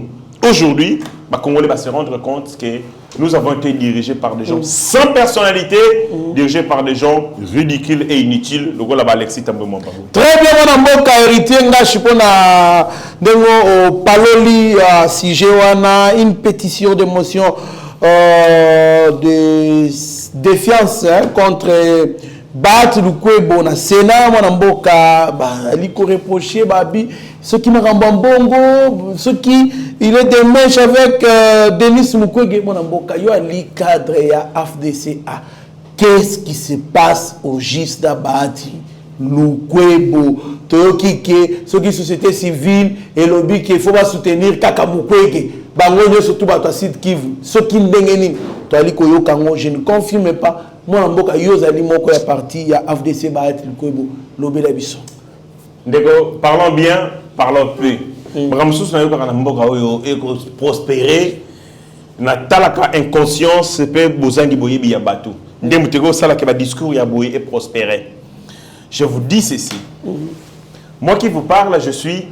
Aujourd'hui les Congolais vont se rendre compte que nous avons été dirigés par des gens sans personnalité, dirigés par des gens ridicules et inutiles. Le gars Alexis Tambwe Mwamba. Très bien, mon amour, héritier, je suis na dengo paloli sujet wana une pétition de motion de défiance contre Bat Lukwebo na Sénat, mon amboka liko reproché babi ceux qui me rambambongo, ceux qui il est des mèches avec Denis Mukwege, mon amboka yo ali cadre ya FDCA. Qu'est-ce qui se passe au GIS d'Abati Lukwebo, Toyokike, ceux qui société civile et lobby qu'il faut pas soutenir Kaka Mukwege, bango surtout Batasid Kivu, ceux qui ndengeni, Toali Koyo Kango, je ne confirme pas. Moi, amboka yozali moko ya parti ya FDC Baati Lukwebo, lobby la biso. D'accord, parlons bien, parlons peu. Bramsous na yoka na mboka oyo eko prospérer na talaka inconscience pe bozangi boyebi ya bato. Ndem tego sala ke ba discours ya boye et prospérer. Je vous dis ceci. Moi qui vous parle, je suis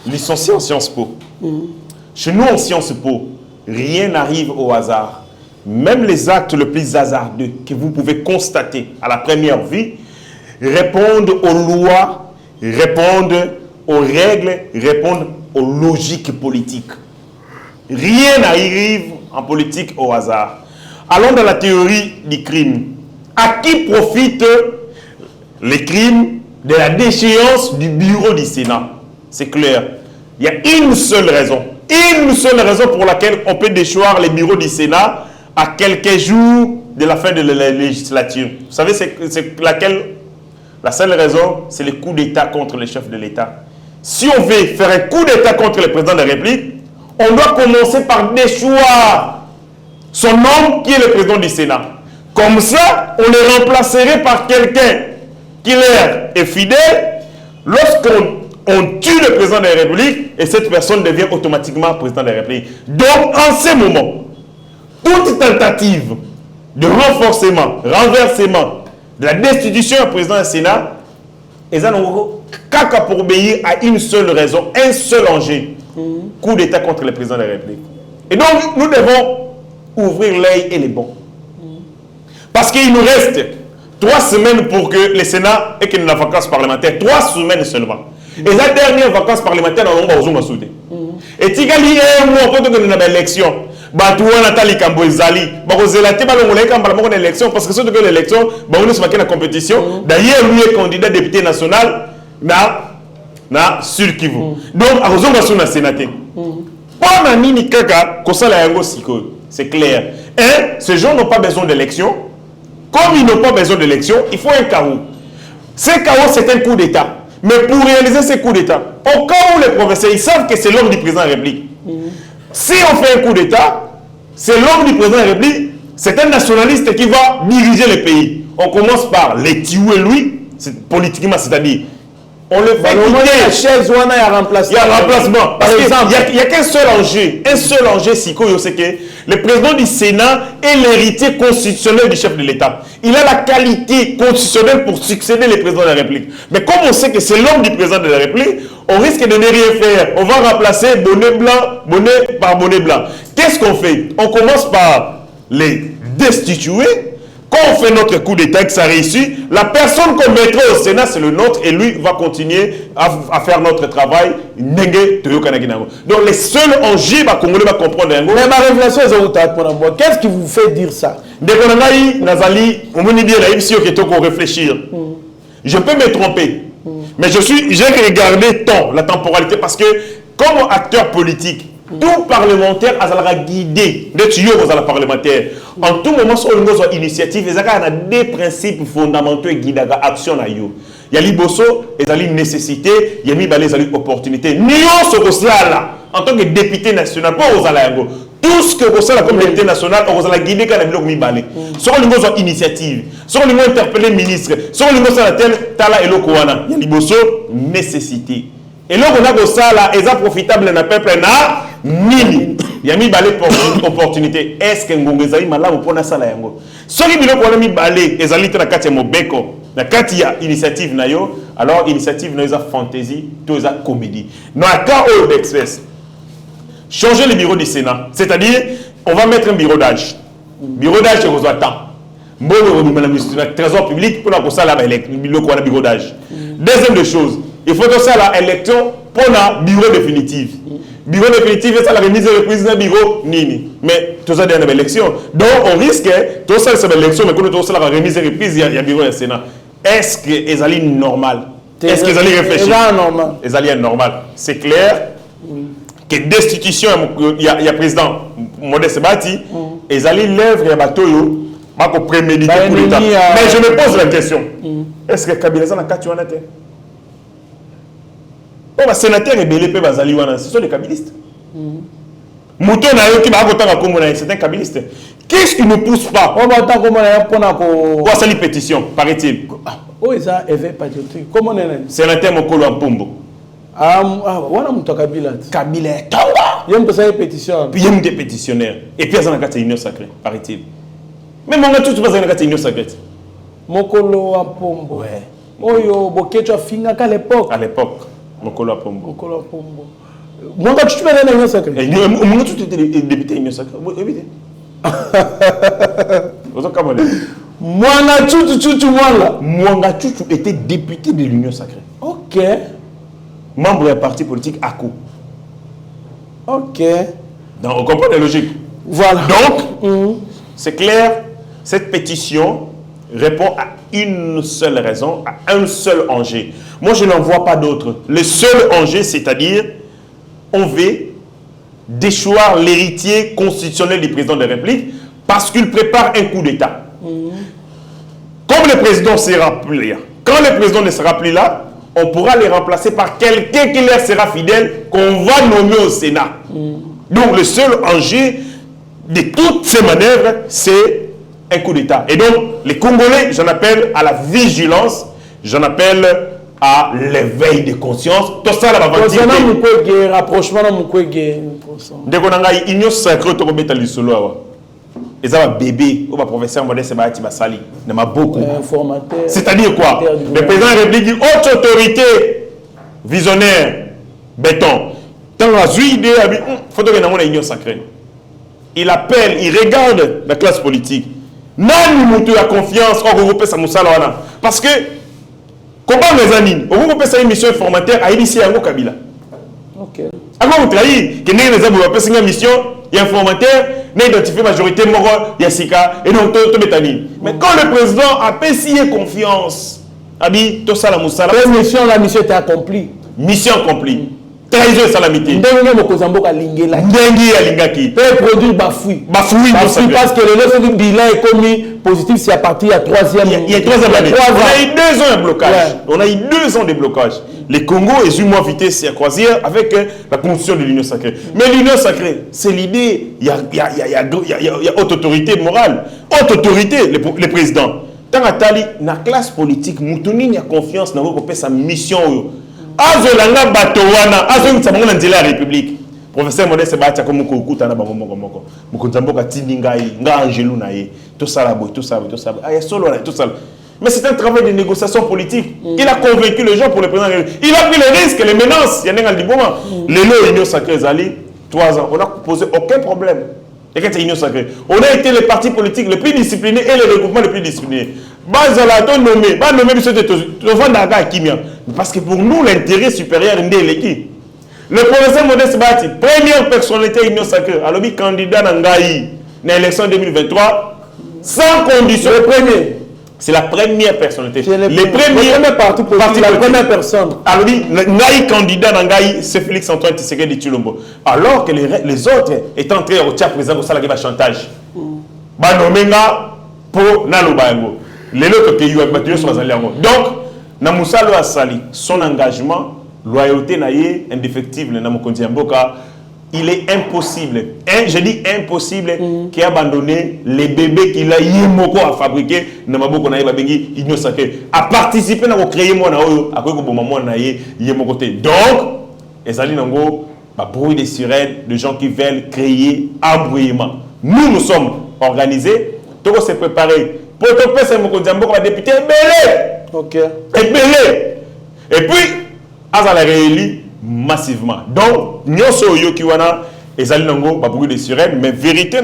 licencié en Sciences Po. Chez nous en Sciences Po, rien n'arrive au hasard. Même les actes les plus hasardeux que vous pouvez constater à la première vue répondent aux lois, répondent aux règles, répondent aux logiques politiques. Rien n'arrive en politique au hasard. Allons dans la théorie du crime. À qui profitent les crimes de la déchéance du bureau du Sénat? C'est clair. Il y a une seule raison pour laquelle on peut déchoir les bureaux du Sénat à quelques jours de la fin de la législature. Vous savez, c'est laquelle? La seule raison, c'est le coup d'État contre le chef de l'État. Si on veut faire un coup d'État contre le président de la République, on doit commencer par déchoir son homme qui est le président du Sénat. Comme ça, on le remplacerait par quelqu'un qui leur est fidèle lorsqu'on tue le président de la République et cette personne devient automatiquement président de la République. Donc, en ce moment, toute tentative de renversement de la destitution du président du Sénat, ils ont caca pour obéir à une seule raison, un seul enjeu, coup d'État contre le président de la République. Et donc, nous devons ouvrir l'œil et les bons. Parce qu'il nous reste 3 semaines pour que le Sénat ait une vacance parlementaire. 3 semaines seulement. Et la dernière vacance parlementaire, on va vous souder. Et Tigali est un mois pour que nous avons l'élection. Batouan Nathalie Kambo Ezali. Barozélate, balongolé, l'élection. Parce que c'est que l'élection, on est la compétition. D'ailleurs, lui est candidat député national. Sur Kivu. Donc, à raison de la sénaté. Pas Nini Kaka, c'est clair. Ces gens n'ont pas besoin d'élection. Comme ils n'ont pas besoin d'élection, il faut un chaos. Ce chaos, c'est un coup d'État. Mais pour réaliser ce coup d'État, au cas où les professeurs, ils savent que c'est l'homme du président de la République. Si on fait un coup d'État, c'est l'homme du président de la République, c'est un nationaliste qui va diriger le pays. On commence par les tuer lui, politiquement, c'est-à-dire, on le fait quitter. La chaise, il y a remplacement. Il y a un remplacement. Parce qu'il n'y a qu'un seul enjeu. Un seul enjeu, c'est que le président du Sénat est l'héritier constitutionnel du chef de l'État. Il a la qualité constitutionnelle pour succéder le président de la République. Mais comme on sait que c'est l'homme du président de la République, on risque de ne rien faire. On va remplacer bonnet blanc, bonnet par bonnet blanc. Qu'est-ce qu'on fait? On commence par les destituer. Quand on fait notre coup d'État que ça réussit, la personne qu'on mettra au Sénat, c'est le nôtre, et lui va continuer à faire notre travail. Donc les seuls enjeux, les Congolais vont comprendre. Mais ma révélation est au qu'est-ce qui vous fait dire ça? Réfléchir. Je peux me tromper, mais j'ai regardé la temporalité, parce que comme acteur politique, tout parlementaire a guidé de tuyaux aux parlementaires. En tout moment, sur une initiative, il y a des principes fondamentaux et guident l'action. Il y a l'Iboso, il y a une nécessité, il y a une opportunité. Nous, en tant que député national, pas aux tout ce que vous savez comme communauté nationale, on va la guider quand on a balé. Sur le niveau de initiative, sur le niveau interpeller ministre, sur le niveau de la telle, tala et l'okouana, il y a une nécessité. Et là, on a que ça là, est profitable dans le peuple na nini. Il y a mis balé pour opportunité. Est-ce que ngongezali malamu pour na sala yango? Soki bilo ko na mi balé, ezali na kati ya mobeko, na kati ya initiative na yo, alors initiative na za fantasy, to za comédie. Non cas au express. Changer le bureau du Sénat, c'est-à-dire on va mettre un bureau d'âge. Bureau d'âge c'est reçoit temps. Bon le trésor public pour la ko sala le bureau d'âge. Deuxième des choses, il faut que ça la élection pour le bureau définitif. Bureau définitif, c'est la remise de président bureau nini. Mais tout ça dans l'élection. Donc on risque tout ça c'est l'élection mais quand tout ça la remise de reprise il y a bureau du Sénat. Est-ce que les alliés normal? Est-ce que les alliés réfléchissent? Les alliés normal. C'est clair que destitution il y a président Modeste Bati les alliés lèvres et bateau yo ma ko préméditer pour l'état. Mais je me pose la question. Est-ce que Kabila ça na kati wana te? Les sénateurs rebellés peuvent aller ce sont des kabylistes. Mouton n'a eu qui va voter comme c'est un kabyliste. Qu'est-ce qui ne pousse pas? On va voter comme quoi c'est une pétition, paraît-il. Oh, ça éveil patriotique. Comment on est? Sénateur Mokolo Ampombo. Voilà mon Kabila. Kabila. Il y a une pétition. Puis il y a des pétitionnaires. Et puis il y a une union sacrée, paraît-il. Mais mon gars, tout se passe dans une union sacrée. Mokolo Ampombo. Ouais. Oh yo, Bokecho Finga à l'époque. À l'époque. Mokolo Apombo. Mokolo Apombo. Moi, quand tu fais l'union sacrée. Moi, tu étais député de l'union sacrée. Oui, évitez. Mwanga Chuchu, Mwanga Chuchu était député de l'union sacrée. Ok. Membre d'un parti politique ACO. Ok. Donc, on comprend la logique. Voilà. Donc, c'est clair, cette pétition répond à une seule raison, à un seul enjeu. Moi, je n'en vois pas d'autre. Le seul enjeu, c'est-à-dire, on veut déchoir l'héritier constitutionnel du président de la République parce qu'il prépare un coup d'État. Comme le président sera plus là, quand le président ne sera plus là, on pourra les remplacer par quelqu'un qui leur sera fidèle, qu'on va nommer au Sénat. Donc, le seul enjeu de toutes ces manœuvres, c'est un coup d'État. Et donc, les Congolais, j'en appelle à la vigilance, j'en appelle à l'éveil de conscience. Tout ça, là, va rapprochement, dès qu'on a une union sacrée, on va mettre le solo. Et ça va bébé, ou va professeur Modeste Bati Basali, il y a beaucoup. C'est-à-dire quoi? Le président de la République dit haute autorité visionnaire, béton. Dans la idée, il faut que nous ayons une union sacrée. Il appelle, il regarde la classe politique. Non, nous avons confiance au groupe Samoussala. Parce que, comment les amis, au groupe une mission informateur à initier un Kabila. Ok. Avant vous trahir, que nous avons une mission informateur, nous identifié la majorité morale, Yassika, et non tout Betani. Mais quand le président a payé confiance, Abi, tout ça la Moussala. La mission était accomplie. Mission accomplie. Trahison et salamité. Ndengi alingaki. Peut produire bafoui. Bafoui parce que le bilan est commis positif, c'est à partir de la troisième. Il y a 3 ans d'année. On a eu 2 ans de blocage. Ouais. On a eu 2 ans de blocage. Les Congo est une vitesse à croisière avec la constitution de l'Union sacrée. Mais l'Union sacrée, c'est l'idée. Il y a haute autorité morale. Haute autorité, le président. Tant que Tali, dans la classe politique, Moutouni a confiance dans sa mission. Azolanga Batowana, Azolanga Nzela République. Professeur Modeste Bati comme Moukoukouta na bango moko. Mukonzamboka Tindingai, Nga Angelou Naye, tout ça là, tout ça. Ah, il y a solo là, tout ça. Mais c'est un travail de négociation politique. Il a convaincu les gens pour le président. Il a pris les risques, les menaces. Il y a un moment. Les lois Union sacrée, Zali, 3 ans. On n'a posé aucun problème. Et quand c'est Union sacrée, on a été les partis politiques les plus disciplinés et les regroupements les plus disciplinés. Bazalato nommé, parce que pour nous, l'intérêt supérieur est l'équipe. Le professeur Modeste Bati, première personnalité Union sacrée, alors candidat Nangaï, dans l'élection 2023, sans condition. Le premier. C'est la première personnalité. Les premiers partis politiques, la première personne. Alors, Ngaï candidat Nangaï, c'est Félix Antoine Tshisekedi de Tshilombo. Alors que les autres étaient entrés au tchap président au Salagé chantage. Banomenga pour Nalobango. Les autres qui ont battu sur les alliés. Donc, Namoussalo Asali, son engagement, loyauté naïe, indéfectible, Namokondi Mboka, il est impossible, je dis impossible, qu'il ait abandonné les bébés qu'il a yémoko à fabriquer, à participer à créer mon donc, ezali nango bruit de sirènes, de gens qui veulent créer embrouillement. Nous sommes organisés, tout se préparer. Pour te faire un député Ok. Et puis, azala réélu massivement. Donc, nous sommes qui wana ezali nango bruit de sirènes, mais vérité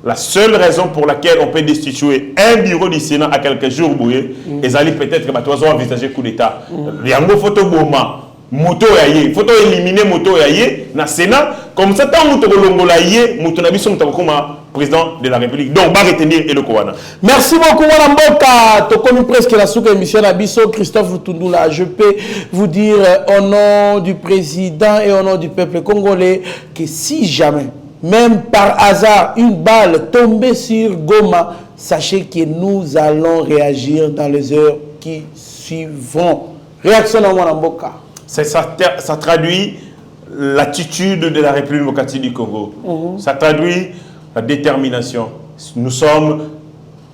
la seule raison pour laquelle on peut destituer un bureau du Sénat à quelques jours bouillés, ezali peut-être que tu vas envisager coup d'état. Yango photo boma moto yaye, photo éliminer moto yaye na Sénat comme ça tant moto longola yé, moto na biso mtakoma président de la République. Donc va retenir et le Kowana. Merci beaucoup Wana Mboka. To comme presque la souka émission na biso Christophe Lutundula. Je peux vous dire au nom du président et au nom du peuple congolais que si jamais même par hasard une balle tombée sur Goma, sachez que nous allons réagir dans les heures qui suivront. Réaction à Wana Mboka. Ça traduit l'attitude de la République démocratique du Congo. Ça traduit la détermination. Nous sommes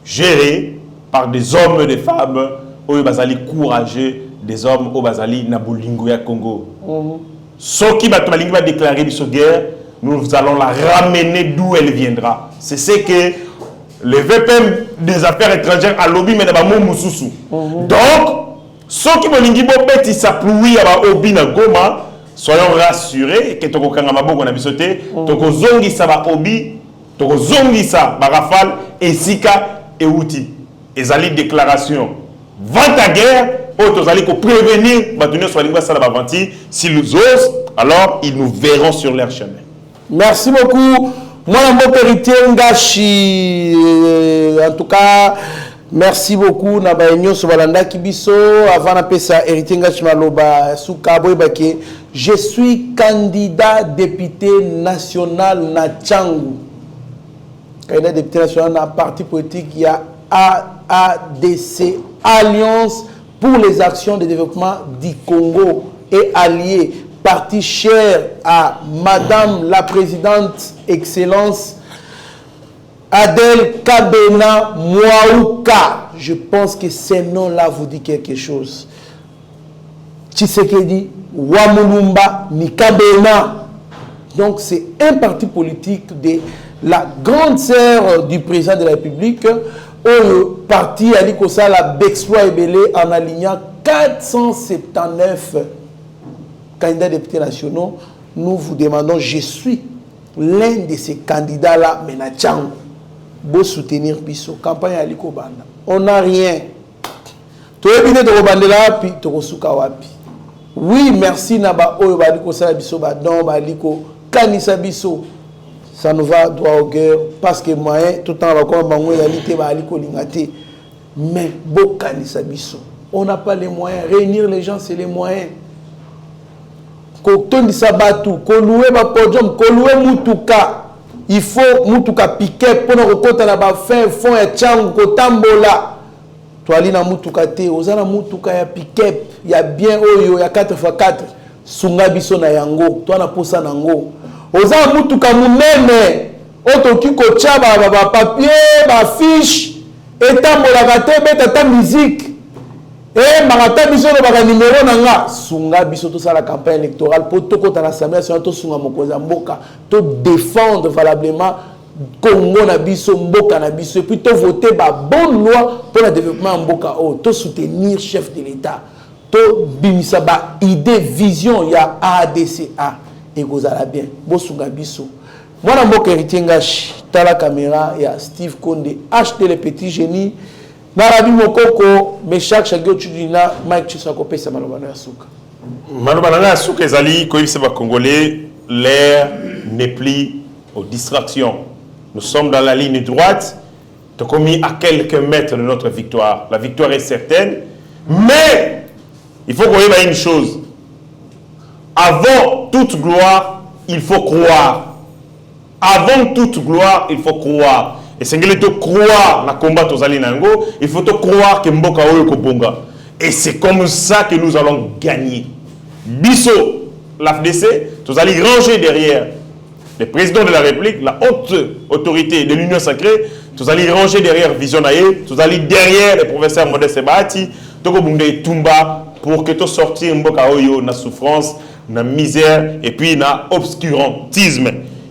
gérés par des hommes et des femmes au Bazali courageux, des hommes au Bazali Nabolingo ya Congo. Ceux qui va déclarer cette guerre, nous allons la ramener d'où elle viendra. C'est ce que le VPM des affaires étrangères a lobby mais d'abord Moussousou. Donc, ceux qui veulent beti s'appuyer à obi na Goma, soyons rassurés que toko kanga maboko na bisoté, toko zongi sa ba obi, toko zongi sa ba rafale et sika et outil. Ezali déclaration. Vent à guerre, autres allez prévenir, batunir soit lingua sala bavanti, s'ils osent, alors ils nous verront sur leur chemin. Merci beaucoup. Moi, mon héritier Ngashi, en tout cas, merci beaucoup. Nabaïnyo Sobalanda Kibiso, avant d'appeler ça, héritier Ngashi Maloba, Soukabo Ebake, je suis candidat député national na Tchangou. Candidat député national na parti politique, il y a AADC, Alliance pour les actions de développement du Congo et alliés. Parti cher à Madame la Présidente Excellence Adèle Kabena Mouaouka. Je pense que ce nom-là vous dit quelque chose. Tshisekedi, Wamulumba, Nikabena. Donc c'est un parti politique de la grande sœur du président de la République. Au parti Alikosa la Bexploit Ebele en alignant 479 candidats députés nationaux. Nous vous demandons, je suis l'un de ces candidats-là, mais Nachang, beau soutenir Bisso, campagne à Likobanda. On n'a rien. Tu es venu de Robandela, puis tu es wapi. Oui, merci Naba Oyo Baliko Salabiso, Badon, Baliko, Kanisa Bisso. Ça nous va droit au cœur, parce que moi, tout le temps, on va réalité, Baliko Lingate. Mais, beau Kanisa Bisso. On n'a pas les moyens. Réunir les gens, c'est les moyens. Koton di sabatu, koloué ba podium, koloué mutuka. Il faut mutuka piquer pour nous recompter la ba fin fond et tchang kotambola. Toali na mutuka te, ozana mutuka ya piquer, ya bien oyo ya 4x4. Sunga biso na yango, toi na posa nango. Ozana mutuka munene, otoki ko tchaba ba papier, ba fiche, etambola kate beta ta musique. Et marata biso no baka numéro nanga sunga biso to la campagne électorale pour to kota l'assemblée nationale to sunga mokoza mboka to défendre valablement Congo na biso mboka na biso et puis to voter ba bonne loi pour le développement mboka o to soutenir chef de l'État to bimisa ba idée vision ya ADCA et kozala bien bo sunga biso mwana mboka héritier Ngashi ta la caméra ya Steve Konde acheter les petits génies. Narabi Mokoko, mais chaque Tudina, Mike Chisakope, c'est Malobana Yasuka. Malobana Yasuka, Ezali, Koïseba Congolais, l'air n'est plus aux distractions. Nous sommes dans la ligne droite, commis à quelques mètres de notre victoire. La victoire est certaine, mais il faut qu'on ait une chose. Avant toute gloire, il faut croire. Avant toute gloire, il faut croire. Et c'est que tu croire dans le combat tozali nango, il faut te croire que mboka oyo ko bonga. Et c'est comme ça que nous allons gagner. Biso l'AFDC, tous allez ranger derrière le président de la République, la haute autorité de l'Union sacrée, tous allez ranger derrière Vision Aye, tous allez derrière le professeur Modeste Bahati, Toko Bunde Tumba, pour que tu sortir Mboka Oyo na souffrance, na misère et puis na obscurantisme.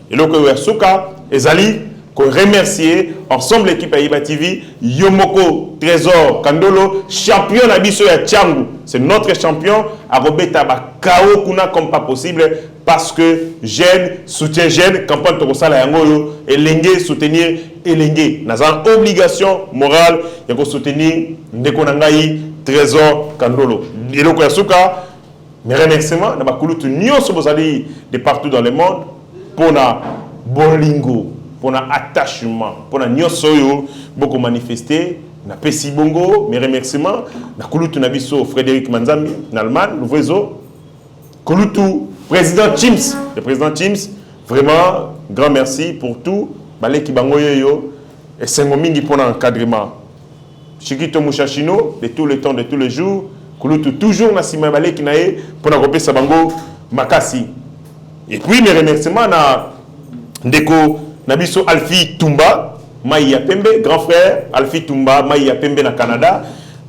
Et là que Wersuka, les alliés, qu'on remercie ensemble l'équipe Ayiba TV, Yomoko, Trésor, Kandolo, champion Abisso ya Tchangu, c'est notre champion, à Robeta Kao Kuna comme pas possible, parce que jeune, soutien jeune, campagne Tokosala Yangoyo, et Lengue soutenir Lengue. Nous avons obligation morale de soutenir Ndekonangayi, Trésor, Kandolo. Et donc, Yasuka, mes remerciements, nous avons de partout dans le monde pour na bolingo, pour na attachement, pour na nyosoyo, beaucoup manifester. Na Pessi Bongo, mes remerciements. Na Kulutu Nabiso, Frédéric Manzambi, en Allemagne, Louvezo. Kulutu, président Chims, le président Chims, vraiment, grand merci pour tout. Balé Kibangoyo, et Sengomingi pour l'encadrement. Chikito Mouchachino, de tout le temps, de tous les jours. Kulutu, toujours Nassima Balé Kinae, pour la repé Sabango, Makasi. Et puis, mes remerciements, na Ndeko Nabiso Alfi Tumba. Maïa Pembe, grand frère, Alfi Tumba, Maïa Pembe na Canada.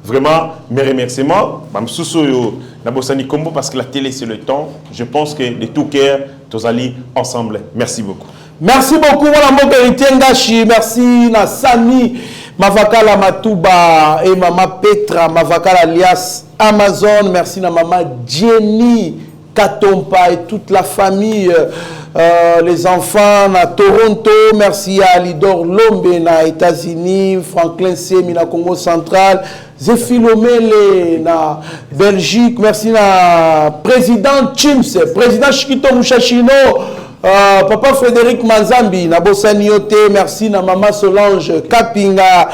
Vraiment, mes remerciements. Mamsousso Nabosani Kombo, parce que la télé, c'est le temps. Je pense que de tout cœur, tous allés ensemble. Merci beaucoup. Merci beaucoup, voilà mon Ngashi. Merci, na Sami, Mavakala Matouba et Mama Petra, Mavakala alias Amazon. Merci, na Mama Jenny Katompa et toute la famille. Les enfants à Toronto, merci à Alidor Lombe na États-Unis, Franklin Semi na Congo central, Zéphilomele na Belgique, merci à président Chims, président Chikito Mouchachino, papa Frédéric Manzambi na Bossaniote, merci na maman Solange Kapinga,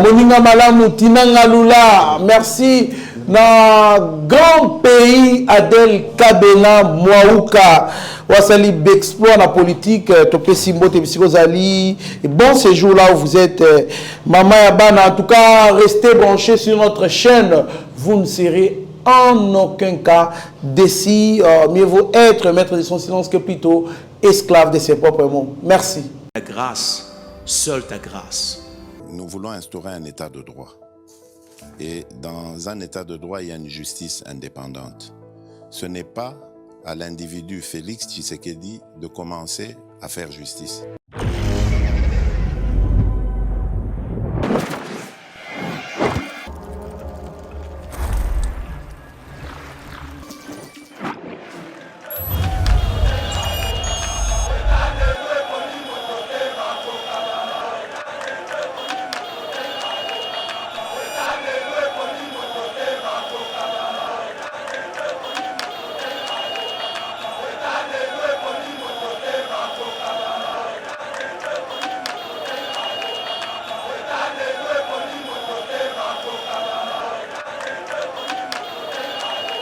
Moninga Malamu Tinanga Lula, merci na grand pays Adel Kabena Mouaouka. Wasali Bexploit la politique, Topé Simbo, Tepsikozali. Bon séjour là où vous êtes, Maman Yabana. En tout cas, restez branchés sur notre chaîne. Vous ne serez en aucun cas décis. Mieux vaut être maître de son silence que plutôt esclave de ses propres mots. Merci. Ta grâce, seule ta grâce. Nous voulons instaurer un état de droit. Et dans un état de droit, il y a une justice indépendante. Ce n'est pas à l'individu Félix Tshisekedi de commencer à faire justice.